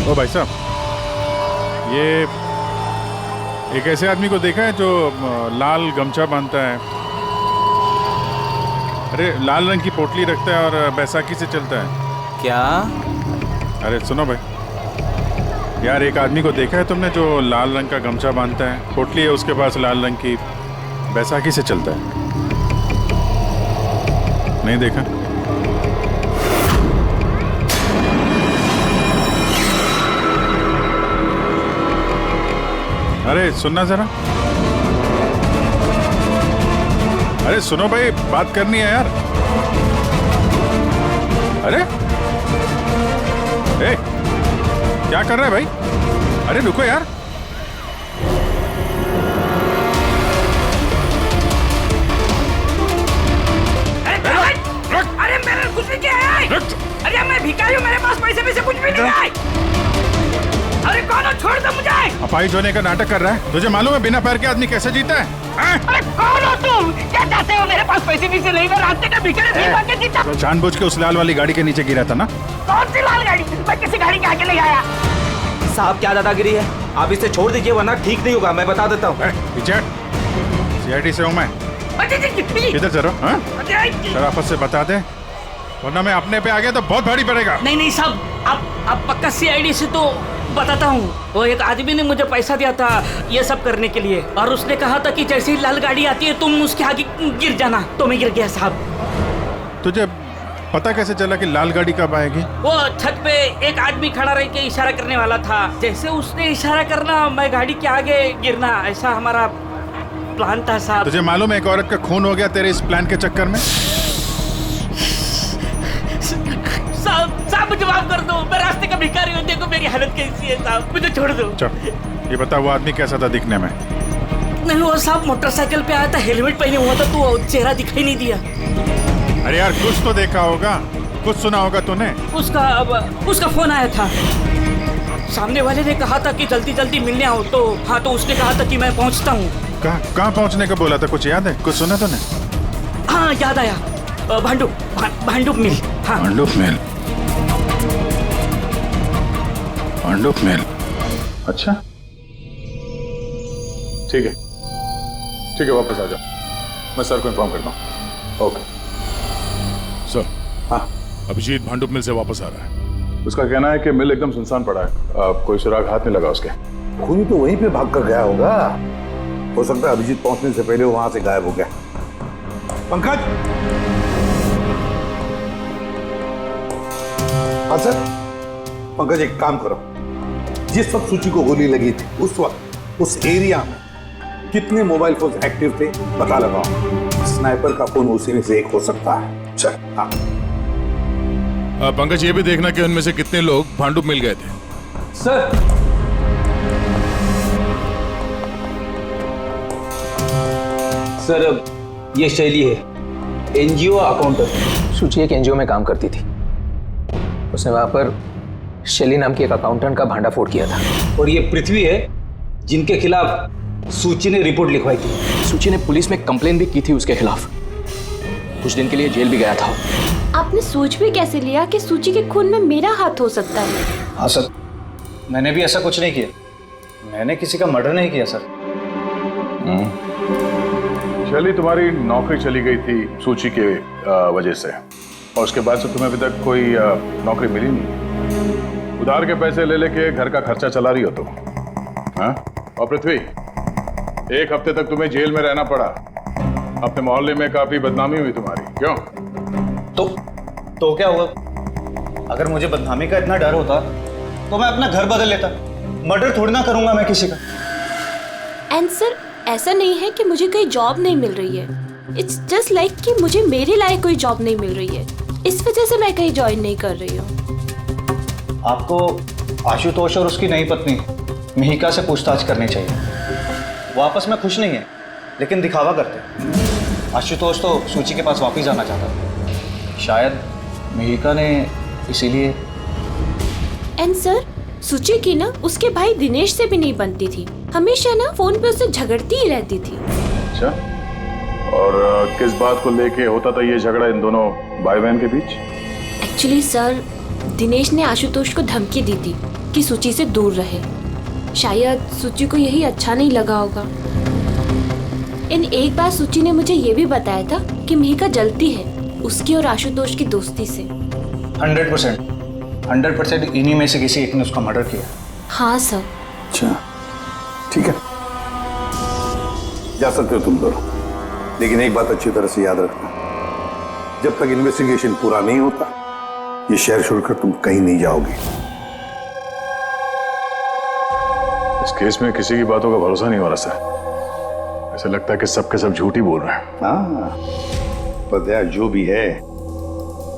ओ भाई साहब, ये एक ऐसे आदमी को देखा है जो लाल गमछा बांधता है, अरे लाल रंग की पोटली रखता है और बैसाखी से चलता है? क्या? अरे सुनो भाई यार, एक आदमी को देखा है तुमने जो लाल रंग का गमछा बांधता है, पोटली है उसके पास लाल रंग की, बैसाखी से चलता है? नहीं देखा? अरे सुनना जरा, अरे सुनो भाई, बात करनी है यार। अरे ए, क्या कर रहा है भाई? अरे रुको यार। अरे मैंने कुछ नहीं किया है। अरे मैं भिखारी हूँ, मेरे पास पैसे कुछ भी नहीं है। अरे कौन हो? छोड़ दो मुझे। अपाई जोने का नाटक कर रहा है। तुझे मालूम है बिना पैर के आदमी कैसे जीता है? अरे कौन हो तुम? क्या चाहते हो? मेरे पास पैसे नहीं, मैं रास्ते का भिखारी नहीं बन के जीता। तो जानबूझ के उस लाल वाली गाड़ी के नीचे गिरा था ना? कौन सी लाल गाड़ी? मैं किसी गाड़ी के आगे नहीं आया। साहब क्या दादागिरी है? आप इसे छोड़ दीजिए वरना ठीक नहीं होगा, मैं बता देता हूँ। पीछे सीआईडी से हूँ मैं। किधर चलो? शराफत से बता दे, वरना मैं अपने पे आ गया तो बहुत भारी पड़ेगा। नहीं साहब, आप पक्का सीआईडी से तो बताता हूँ। वो एक आदमी ने मुझे पैसा दिया था ये सब करने के लिए, और उसने कहा था कि जैसे ही लाल गाड़ी आती है तुम उसके आगे गिर जाना। तो मैं गिर गया साहब। तुझे पता कैसे चला कि लाल गाड़ी कब आएगी? वो छत पे एक आदमी खड़ा रह के इशारा करने वाला था। जैसे उसने इशारा करना, मैं गाड़ी के आगे गिरना, ऐसा हमारा प्लान था साहब। तुझे मालूम है एक औरत का खून हो गया तेरे इस प्लान के चक्कर में? साहब मुझे माफ कर दो, मैं रास्ते का भिखारी हूँ। देखो मेरी हालत कैसी है साहब, मुझे छोड़ दो। चल ये बता, वो आदमी कैसा था दिखने में? नहीं वो साहब मोटरसाइकिल पे आया था, हेलमेट पहने हुआ था, तो चेहरा दिखाई नहीं दिया। अरे यार कुछ तो देखा होगा, कुछ सुना होगा तूने? उसका फोन आया था। सामने वाले ने कहा था कि जल्दी जल्दी मिलने आओ। तो हाँ, तो उसने कहा था कि मैं पहुँचता हूँ। कहाँ पहुँचने का बोला था? कुछ याद है? कुछ सुना तूने? हाँ याद आया, भांडुप मिल। हाँ भांडुप मिल। भांडुप मिल, अच्छा ठीक है वापस आ जाओ, मैं सर को इन्फॉर्म करता हूँ। Okay sir. हाँ अभिजीत भांडुप मिल से वापस आ रहा है। उसका कहना है कि मिल एकदम सुनसान पड़ा है, कोई सुराग हाथ नहीं लगा उसके। खूनी तो वहीं पे भाग कर गया होगा, हो सकता है अभिजीत पहुंचने से पहले वो वहां से गायब हो गया। पंकज। हाँ सर। पंकज एक काम करो, जिस वक्त सूची को गोली लगी थी उस वक्त उस एरिया में कितने मोबाइल फोन एक्टिव थे पता लगाओ। स्नाइपर का फोन उसी में से एक हो सकता है। सर। हाँ। पंकज, ये भी देखना कि उनमें से कितने लोग भांडुप मिल गए थे। सर। सर, ये शैली है, एनजीओ अकाउंटेंट। सूची एक एनजीओ में काम करती थी। उसने वहां पर शैली नाम की एक अकाउंटेंट का भांडाफोड़ किया था। और ये पृथ्वी है जिनके खिलाफ सूची ने रिपोर्ट लिखवाई थी। सूची ने पुलिस में कंप्लेन भी की थी उसके खिलाफ। कुछ दिन के लिए जेल भी गया था। आपने सोच भी कैसे लिया कि सूची के खून में मेरा हाथ हो सकता है? हाँ सर, मैंने भी ऐसा कुछ नहीं किया। मैंने किसी का मर्डर नहीं किया सर। शैली, तुम्हारी नौकरी चली गई थी सूची के वजह से, और उसके बाद से तुम्हें अभी तक कोई नौकरी मिली नहीं। उधार के पैसे ले लेके घर का खर्चा चला रही हो तुम। हाँ? और पृथ्वी, एक हफ्ते तक तुम्हें जेल में रहना पड़ा। अपने मोहल्ले में काफी बदनामी हुई तुम्हारी। क्यों? तो क्या हुआ? अगर मुझे बदनामी का इतना डर होता तो मैं अपना घर बदल लेता। मर्डर थोड़ी ना करूंगा मैं किसी का। एंड सर, ऐसा नहीं है कि मुझे कोई जॉब नहीं मिल रही है। इट्स जस्ट लाइक कि मुझे मेरे लायक कोई जॉब नहीं मिल रही है, इस वजह से मैं कहीं ज्वाइन नहीं कर रही हूँ। आपको आशुतोष और उसकी नई पत्नी मिहिका से पूछताछ करनी चाहिए। वो आपस में खुश नहीं है, लेकिन दिखावा करते। आशुतोष तो सूची के पास वापस जाना चाहता था। शायद मिहिका ने इसीलिए। एंड सर, सूची की ना उसके भाई दिनेश से भी नहीं बनती थी। हमेशा ना फोन पे उससे झगड़ती ही रहती थी। अच्छा, और किस बात को लेके होता था ये झगड़ा इन दोनों भाई बहन के बीच? एक्चुअली सर, दिनेश ने आशुतोष को धमकी दी थी कि सूची से दूर रहे। शायद सूची को यही अच्छा नहीं लगा होगा। इन एक बार सूची ने मुझे ये भी बताया था कि मिहिका जलती है उसकी और आशुतोष की दोस्ती से। 100% इन्हीं में से किसी एक ने उसका मर्डर किया। हाँ सर। अच्छा, ठीक है, जा सकते हो तुम दोनों, लेकिन एक बात अच्छी तरह से याद रखना, जब तक इन्वेस्टिगेशन पूरा नहीं होता ये शहर छोड़कर तुम कहीं नहीं जाओगे। इस केस में किसी की बातों का भरोसा नहीं हो रहा सर। ऐसा लगता है कि सब के सब झूठ ही बोल रहे हैं। हाँ, पता है, जो भी है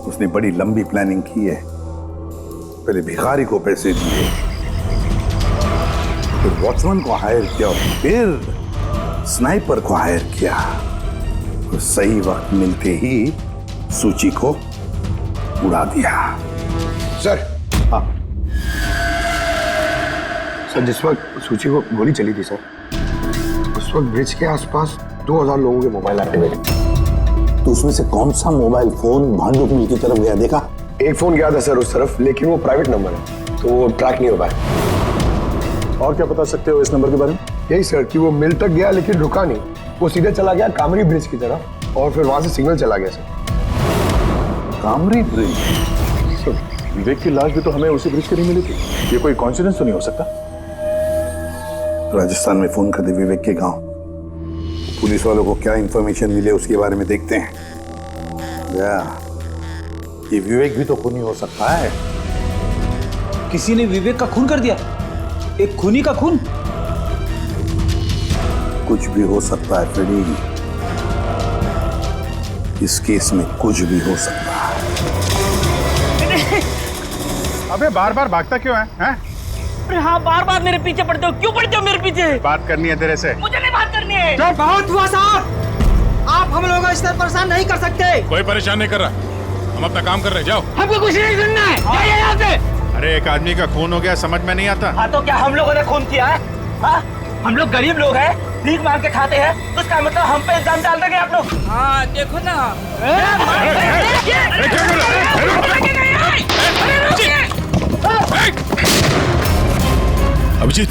उसने बड़ी लंबी प्लानिंग की है। पहले भिखारी को पैसे दिए, फिर वॉचमैन को हायर किया, फिर स्नाइपर को हायर किया, और सही वक्त मिलते ही सूची को उड़ा दिया। सर। हाँ सर, जिस वक्त सूची को गोली चली थी सर, उस वक्त ब्रिज के आसपास 2000 लोगों के मोबाइल एक्टिवेट थे। तो उसमें से कौन सा मोबाइल फोन भांडुप मिल की तरफ गया, देखा? एक फोन गया था सर उस तरफ, लेकिन वो प्राइवेट नंबर है तो वो ट्रैक नहीं हो पाया। और क्या बता सकते हो इस नंबर के बारे में? यही सर कि वो मिल तक गया लेकिन रुका नहीं, वो सीधे चला गया कामरी ब्रिज की तरफ, और फिर वहां से सिग्नल चला गया सर। कामरी ब्रिज? विवेक की लाश भी तो हमें उसी ब्रिज के नहीं मिली थी। ये कोई कॉन्सिडेंस तो नहीं हो सकता? राजस्थान में फोन कर दे विवेक के गांव, पुलिस वालों को क्या इंफॉर्मेशन मिले उसके बारे में देखते हैं। ये विवेक भी तो खूनी हो सकता है। किसी ने विवेक का खून कर दिया? एक खूनी का खून? कुछ भी हो सकता है फ्रेडी, इस केस में कुछ भी हो सकता है। अबे बार बार भागता क्यों है? हैं? अरे हाँ, बार बार मेरे पीछे पड़ते हो। क्यों पड़ते हो मेरे पीछे? बात करनी है तेरे से। मुझे नहीं बात करनी है। चुप! बहुत हुआ साहब, आप हम लोगों को इस तरह परेशान नहीं कर सकते। कोई परेशान नहीं कर रहा, हम अपना काम कर रहे हैं। जाओ। हमको कुछ नहीं सुनना है। जाइए यहाँ से। अरे एक आदमी का खून हो गया, समझ में नहीं आता। हाँ तो क्या हम लोगों ने खून किया है? हाँ, हम लोग गरीब लोग हैं, भीख मांग के खाते हैं, तो उसका मतलब हम पे इल्जाम डाल देंगे आप लोग? हाँ देखो ना। अभिजीत,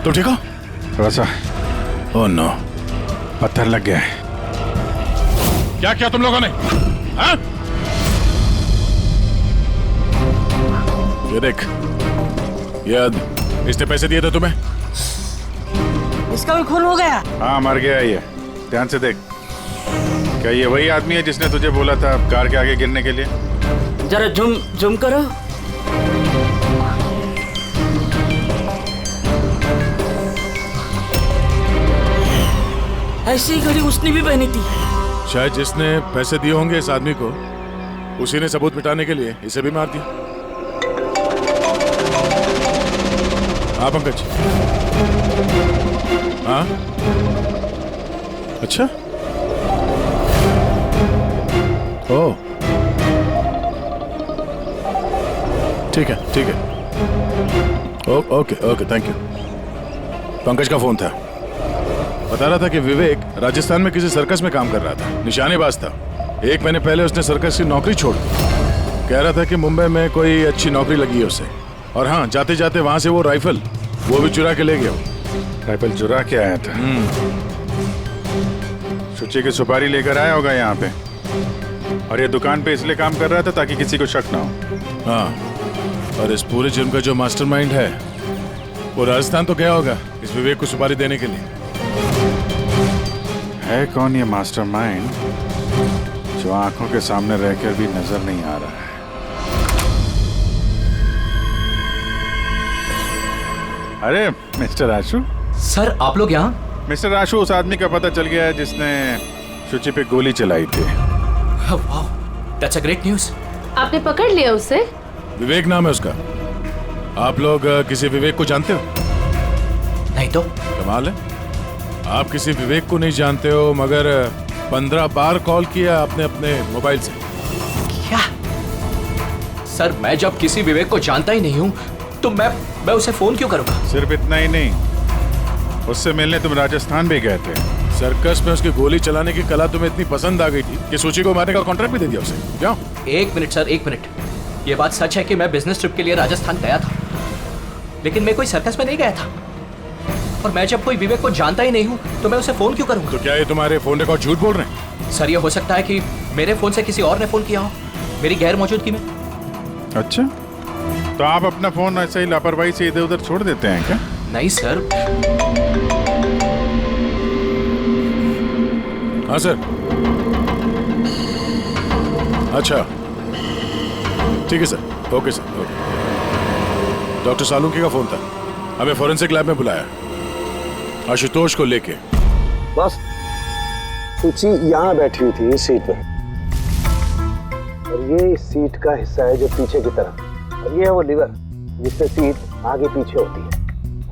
तो ठीक हो? थोड़ा सा। ओह नो, पत्थर लग गया है। क्या किया तुम लोगों ने? हाँ? ये देख, इसने पैसे दिए थे तुम्हें? इसका भी खून हो गया? हाँ, मर गया ये। ध्यान से देख। क्या ये वही आदमी है जिसने तुझे बोला था कार के आगे गिरने के लिए? जरा झूम करो। ऐसी घड़ी उसने भी पहनी थी। शायद जिसने पैसे दिए होंगे इस आदमी को, उसी ने सबूत मिटाने के लिए इसे भी मार दिया। हाँ पंकज। हाँ अच्छा। ओह ठीक है ठीक है। Okay okay thank you. Pankaj का फोन था, बता रहा था कि विवेक राजस्थान में किसी सर्कस में काम कर रहा था, निशानेबाज था। 1 महीने पहले उसने सर्कस की नौकरी छोड़ दी। कह रहा था कि मुंबई में कोई अच्छी नौकरी लगी है उसे, और हाँ जाते जाते वहां से वो राइफल वो भी चुरा के ले गया। राइफल चुरा के आया था? सुची की सुपारी लेकर आया होगा यहाँ पे, और ये दुकान पे इसलिए काम कर रहा था ताकि किसी को शक ना हो। हाँ, और इस पूरे जुर्म का जो मास्टरमाइंड है वो राजस्थान तो गया होगा इस विवेक को सुपारी देने के लिए। है कौन ये मास्टरमाइंड जो आंखों के सामने रहकर भी नजर नहीं आ रहा है? अरे मिस्टर आशु। सर आप लोग यहाँ? मिस्टर आशु, उस आदमी का पता चल गया है जिसने शुचि पे गोली चलाई थी। वाह, दैट्स अ ग्रेट न्यूज़। आपने पकड़ लिया उसे? विवेक नाम है उसका। आप लोग किसी विवेक को जानते हो? नहीं तो। कमाल है, आप किसी विवेक को नहीं जानते हो, मगर 15 बार कॉल किया आपने अपने मोबाइल से। क्या? सर मैं जब किसी विवेक को जानता ही नहीं हूँ तो मैं उसे फोन क्यों करूँगा? सिर्फ इतना ही नहीं, उससे मिलने तुम राजस्थान भी गए थे। सर्कस में उसकी गोली चलाने की कला तुम्हें इतनी पसंद आ गई थी कि सूची को मारने का कॉन्ट्रैक्ट भी दे दिया उसे। क्या? 1 मिनट सर, 1 मिनट। ये बात सच है कि मैं बिजनेस ट्रिप के लिए राजस्थान गया था, लेकिन मैं कोई सर्कस में नहीं गया था। और मैं जब कोई विवेक को जानता ही नहीं हूँ तो मैं उसे फोन क्यों करूँगा? तो क्या ये तुम्हारे फोन रिकॉर्ड झूठ बोल रहे हैं? सर ये हो सकता है कि मेरे फोन से किसी और ने फोन किया हो मेरी गैर मौजूदगी में। अच्छा, तो आप अपना फोन ऐसे ही लापरवाही से इधर उधर छोड़ देते हैं क्या? नहीं सर। हाँ सर। अच्छा ठीक है sir, okay sir, okay. Doctor Salunkhe का फोन था, हमें फॉरेंसिक लैब में बुलाया आशुतोष को लेके। बस सुची यहाँ बैठी हुई थी इस सीट पे, और ये इस सीट का हिस्सा है जो पीछे की तरफ, और ये है वो लीवर जिससे सीट आगे पीछे होती है,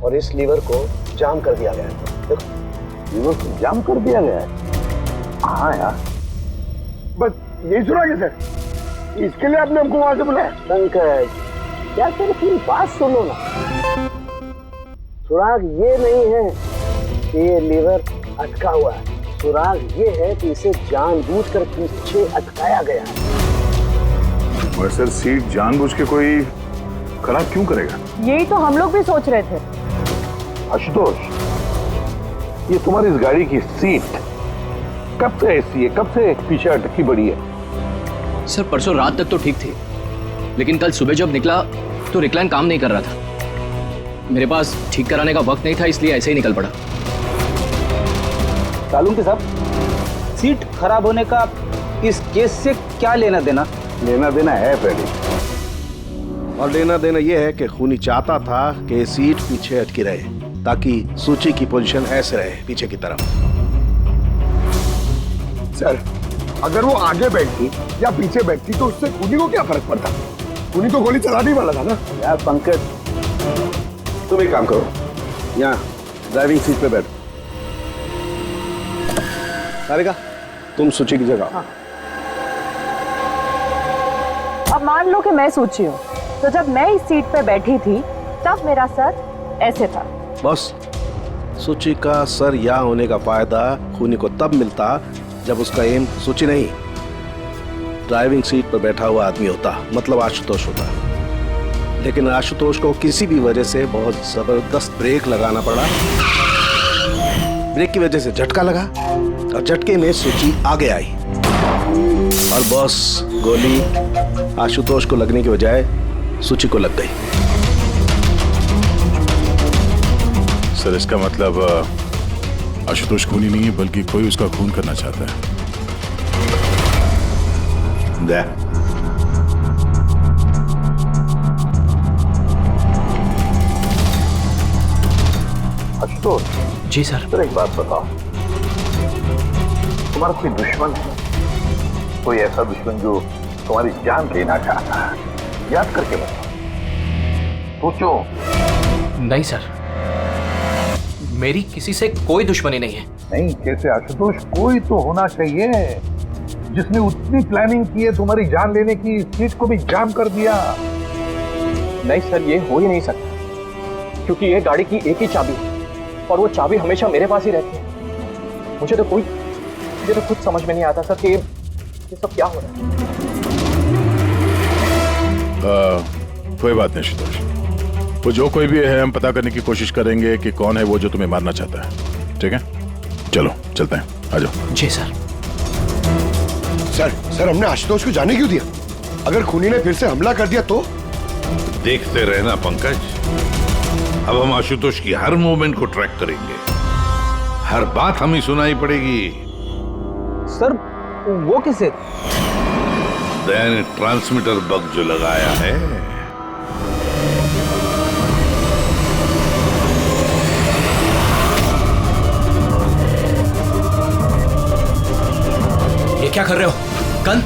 और इस लीवर को जाम कर दिया गया है। देखो, लीवर को जाम कर दिया गया है। हाँ यार, बस यही सुना कैसे? इसके लिए आपने हमको वहां से बुलाया? पंकज, क्या सिर्फ पूरी बात सुनो ना। सुराग ये नहीं है कि ये लीवर अटका हुआ है, सुराग ये है कि इसे जानबूझकर पीछे अटकाया गया है। और सर सीट जानबूझ के कोई खराब क्यों करेगा? यही तो हम लोग भी सोच रहे थे। आशुतोष, ये तुम्हारी इस गाड़ी की सीट कब से ऐसी है, कब से पीछे अटकी पड़ी है? सर परसों रात तक तो ठीक थी, लेकिन कल सुबह जब निकला तो रिक्लाइन काम नहीं कर रहा था। मेरे पास ठीक कराने का वक्त नहीं था, इसलिए ऐसे ही निकल पड़ा। सालुंकी साहब, सीट खराब होने का इस केस से क्या लेना देना? लेना देना है पहले, और लेना देना यह है कि खूनी चाहता था कि सीट पीछे अटकी रहे ताकि सूची की पोजीशन ऐसे रहे पीछे की तरफ। सर, अगर वो आगे बैठती या पीछे बैठती तो उससे खूनी को क्या फर्क पड़ता? खूनी तो गोली चलाने वाला था ना। यार पंकज, तुम एक काम करो, यहाँ ड्राइविंग सीट पे बैठो। सारिका, तुम सूची की जगह। हाँ। अब मान लो कि मैं सूची हूँ, तो जब मैं इस सीट पे बैठी थी तब मेरा सर ऐसे था। बस सूची का सर यहाँ होने का फायदा खूनी को तब मिलता जब उसका एम सूची नहीं, ड्राइविंग सीट पर बैठा हुआ आदमी होता, मतलब आशुतोष होता। लेकिन आशुतोष को किसी भी वजह से बहुत जबरदस्त ब्रेक लगाना पड़ा। ब्रेक की वजह से झटका लगा, और झटके में सूची आगे आई, और बस गोली आशुतोष को लगने की बजाय सूची को लग गई। सर इसका मतलब आशुतोष खूनी नहीं है, बल्कि कोई उसका खून करना चाहता है। आशुतोष जी सर। एक बात बताओ, तुम्हारा कोई दुश्मन है, कोई ऐसा दुश्मन जो तुम्हारी जान लेना चाहता है? याद करके बताओ, सोचो। नहीं सर, मेरी किसी से कोई दुश्मनी नहीं है। नहीं कैसे आशुतोष, कोई तो होना चाहिए जिसने उतनी प्लानिंग की है तुम्हारी जान लेने की, इस सीट को भी जाम कर दिया। नहीं सर, ये हो ही नहीं सकता, क्योंकि ये गाड़ी की एक ही चाबी है और वो चाबी हमेशा मेरे पास ही रहती है। मुझे तो खुद समझ में नहीं आता सर कि ये सब क्या हो रहा है। कोई बात नहीं आशुतोष, वो जो कोई भी है हम पता करने की कोशिश करेंगे कि कौन है वो जो तुम्हें मारना चाहता है। ठीक है, चलो चलते हैं, आ जाओ। जी सर। सर हमने आशुतोष को जाने क्यों दिया? अगर खूनी ने फिर से हमला कर दिया तो? देखते रहना पंकज, अब हम आशुतोष की हर मूवमेंट को ट्रैक करेंगे, हर बात हमें सुनाई पड़ेगी। सर वो किसे? दैन ट्रांसमीटर बग जो लगाया है। ये क्या कर रहे हो? गन?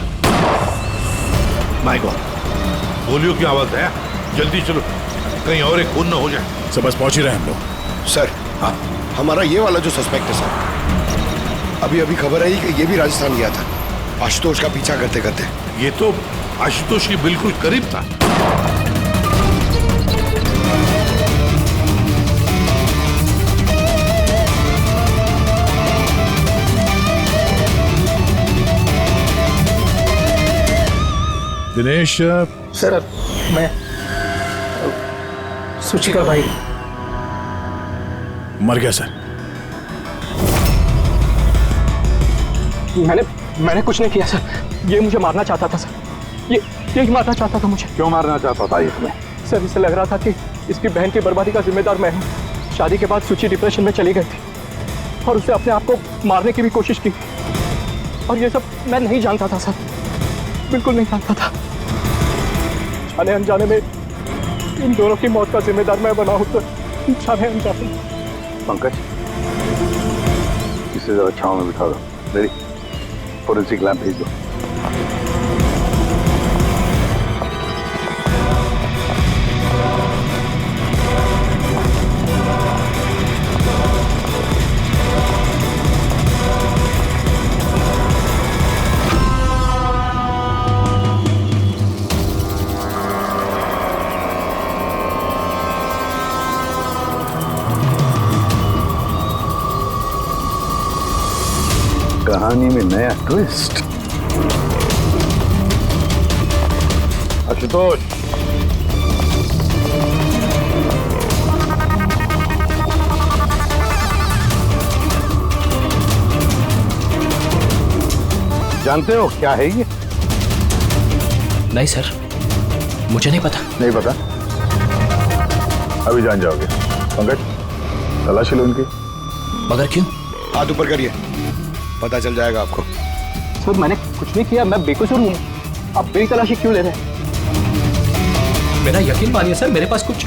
माय गॉड, गोलियों की आवाज है, जल्दी चलो, कहीं और एक खून न हो जाए। सब बस पहुंच ही रहे हैं हम लोग। सर हाँ, हमारा ये वाला जो सस्पेक्ट है सर, अभी खबर आई कि ये भी राजस्थान गया था आशुतोष का पीछा करते करते। ये तो आशुतोष के बिल्कुल करीब था। दिनेश सर, मैं सुची का भाई। मर गया सर? मैंने कुछ नहीं किया सर, ये मुझे मारना चाहता था सर, ये मारना चाहता था मुझे। क्यों मारना चाहता था इसमें? सर इसे लग रहा था कि इसकी बहन की बर्बादी का जिम्मेदार मैं हूँ। शादी के बाद सुची डिप्रेशन में चली गई थी और उसने अपने आप को मारने की भी कोशिश की, और ये सब मैं नहीं जानता था सर, बिल्कुल नहीं जानता था। जाने अनजाने में इन दोनों की मौत का जिम्मेदार मैं बना हूं सर, जाने अनजाने। पंकज, इसे जरा छांव में बिठा दो, मेरी फोरेंसिक लैब भेज दो। कहानी में नया ट्विस्ट। आशुतोष, जानते हो क्या है ये? नहीं सर, मुझे नहीं पता। नहीं पता? अभी जान जाओगे। पंकज, तलाशी लो इनकी। मगर क्यों? हाथ ऊपर करिए, पता चल जाएगा आपको। सर मैंने कुछ नहीं किया, मैं बेकसूर हूँ। आप मेरी तलाशी क्यों ले रहे हैं? मेरा यकीन मानिए सर, मेरे पास कुछ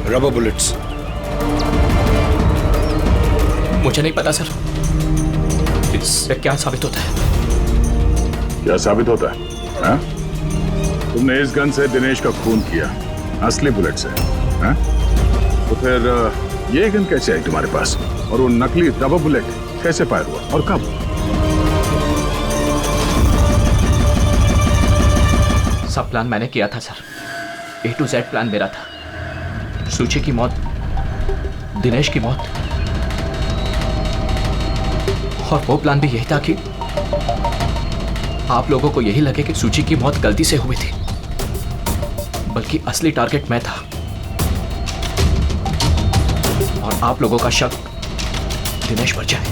रबर बुलेट्स। मुझे नहीं पता सर, इससे क्या साबित होता है? क्या साबित होता है? हा? तुमने इस गन से दिनेश का खून किया, असली बुलेट से। हा? तो फिर ये गन कैसे आई तुम्हारे पास, और वो नकली रबर बुलेट कैसे फायर हुआ और कब? सब प्लान मैंने किया था sir, A to Z plan मेरा था। सूची की मौत, दिनेश की मौत, और वो प्लान भी यही था कि आप लोगों को यही लगे कि सूची की मौत गलती से हुई थी, बल्कि असली टारगेट मैं था, और आप लोगों का शक दिनेश पर जाए।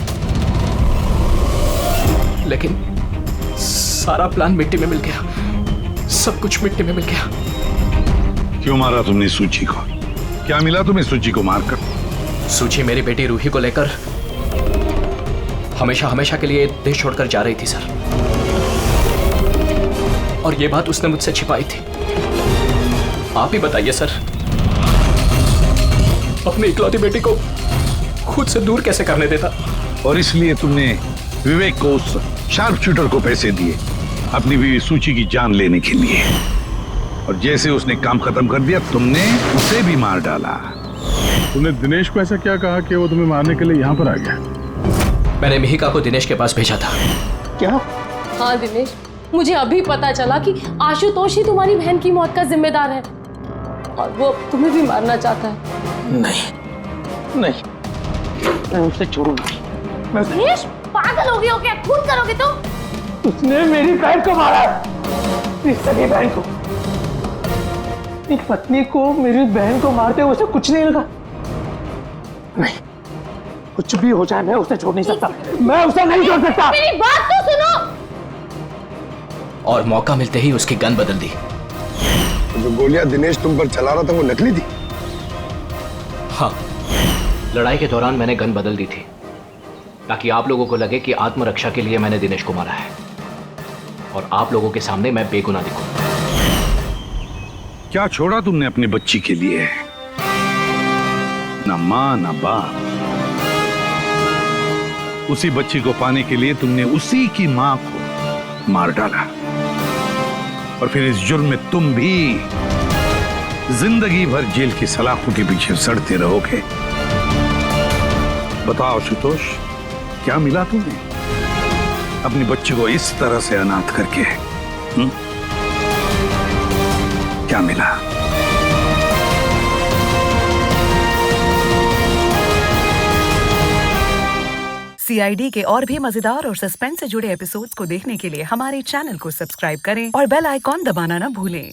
लेकिन सारा प्लान मिट्टी में मिल गया, सब कुछ मिट्टी में मिल गया। क्यों मारा तुमने सूची को? क्या मिला तुम्हें सूची को मारकर? सूची मेरी बेटी रूही को लेकर हमेशा हमेशा के लिए देश छोड़कर जा रही थी सर, और ये बात उसने मुझसे छिपाई थी। आप ही बताइए सर, अपनी इकलौती बेटी को खुद से दूर कैसे करने देता? और इसलिए तुमने विवेक को, उस शार्प शूटर को पैसे दिए अपनी बीवी सूची की जान लेने के लिए, और जैसे उसने काम खत्म कर दिया तुमने उसे भी मार डाला। तूने दिनेश को ऐसा क्या कहा कि वो तुम्हें मारने के लिए यहाँ पर आ गया? मैंने मिहिका को दिनेश के पास भेजा था। क्या? हाँ दिनेश, मुझे अभी पता चला कि आशुतोष ही तुम्हारी बहन की मौत का जिम्मेदार है और वो तुम्हें भी मारना चाहता है। नहीं नहीं, मैं उसे छोड़ूंगा। दिनेश, पागल हो गए हो क्या? खून करोगे तुम? उसने मेरी बहन को मारा, मेरी सगी बहन को। एक पत्नी को मेरी बहन को मारते हुए उसे कुछ नहीं लगा। नहीं, कुछ भी हो जाए मैं उसे छोड़ नहीं सकता, मैं उसे नहीं छोड़ सकता। मेरी बात तो सुनो। और मौका मिलते ही उसकी गन बदल दी। जो गोलियां दिनेश तुम पर चला रहा था वो नकली थी? हाँ, लड़ाई के दौरान मैंने गन बदल दी थी ताकि आप लोगों को लगे कि आत्मरक्षा के लिए मैंने दिनेश को मारा है और आप लोगों के सामने मैं बेगुनाह दिखूं। क्या छोड़ा तुमने अपनी बच्ची के लिए? ना मां ना बाप। उसी बच्ची को पाने के लिए तुमने उसी की मां को मार डाला, और फिर इस जुर्म में तुम भी जिंदगी भर जेल की सलाखों के पीछे सड़ते रहोगे। बताओ आशुतोष, क्या मिला तुम्हें अपनी बच्ची को इस तरह से अनाथ करके? क्या मिला? CID के और भी मजेदार और सस्पेंस से जुड़े एपिसोड्स को देखने के लिए हमारे चैनल को सब्सक्राइब करें और बेल आइकॉन दबाना ना भूलें।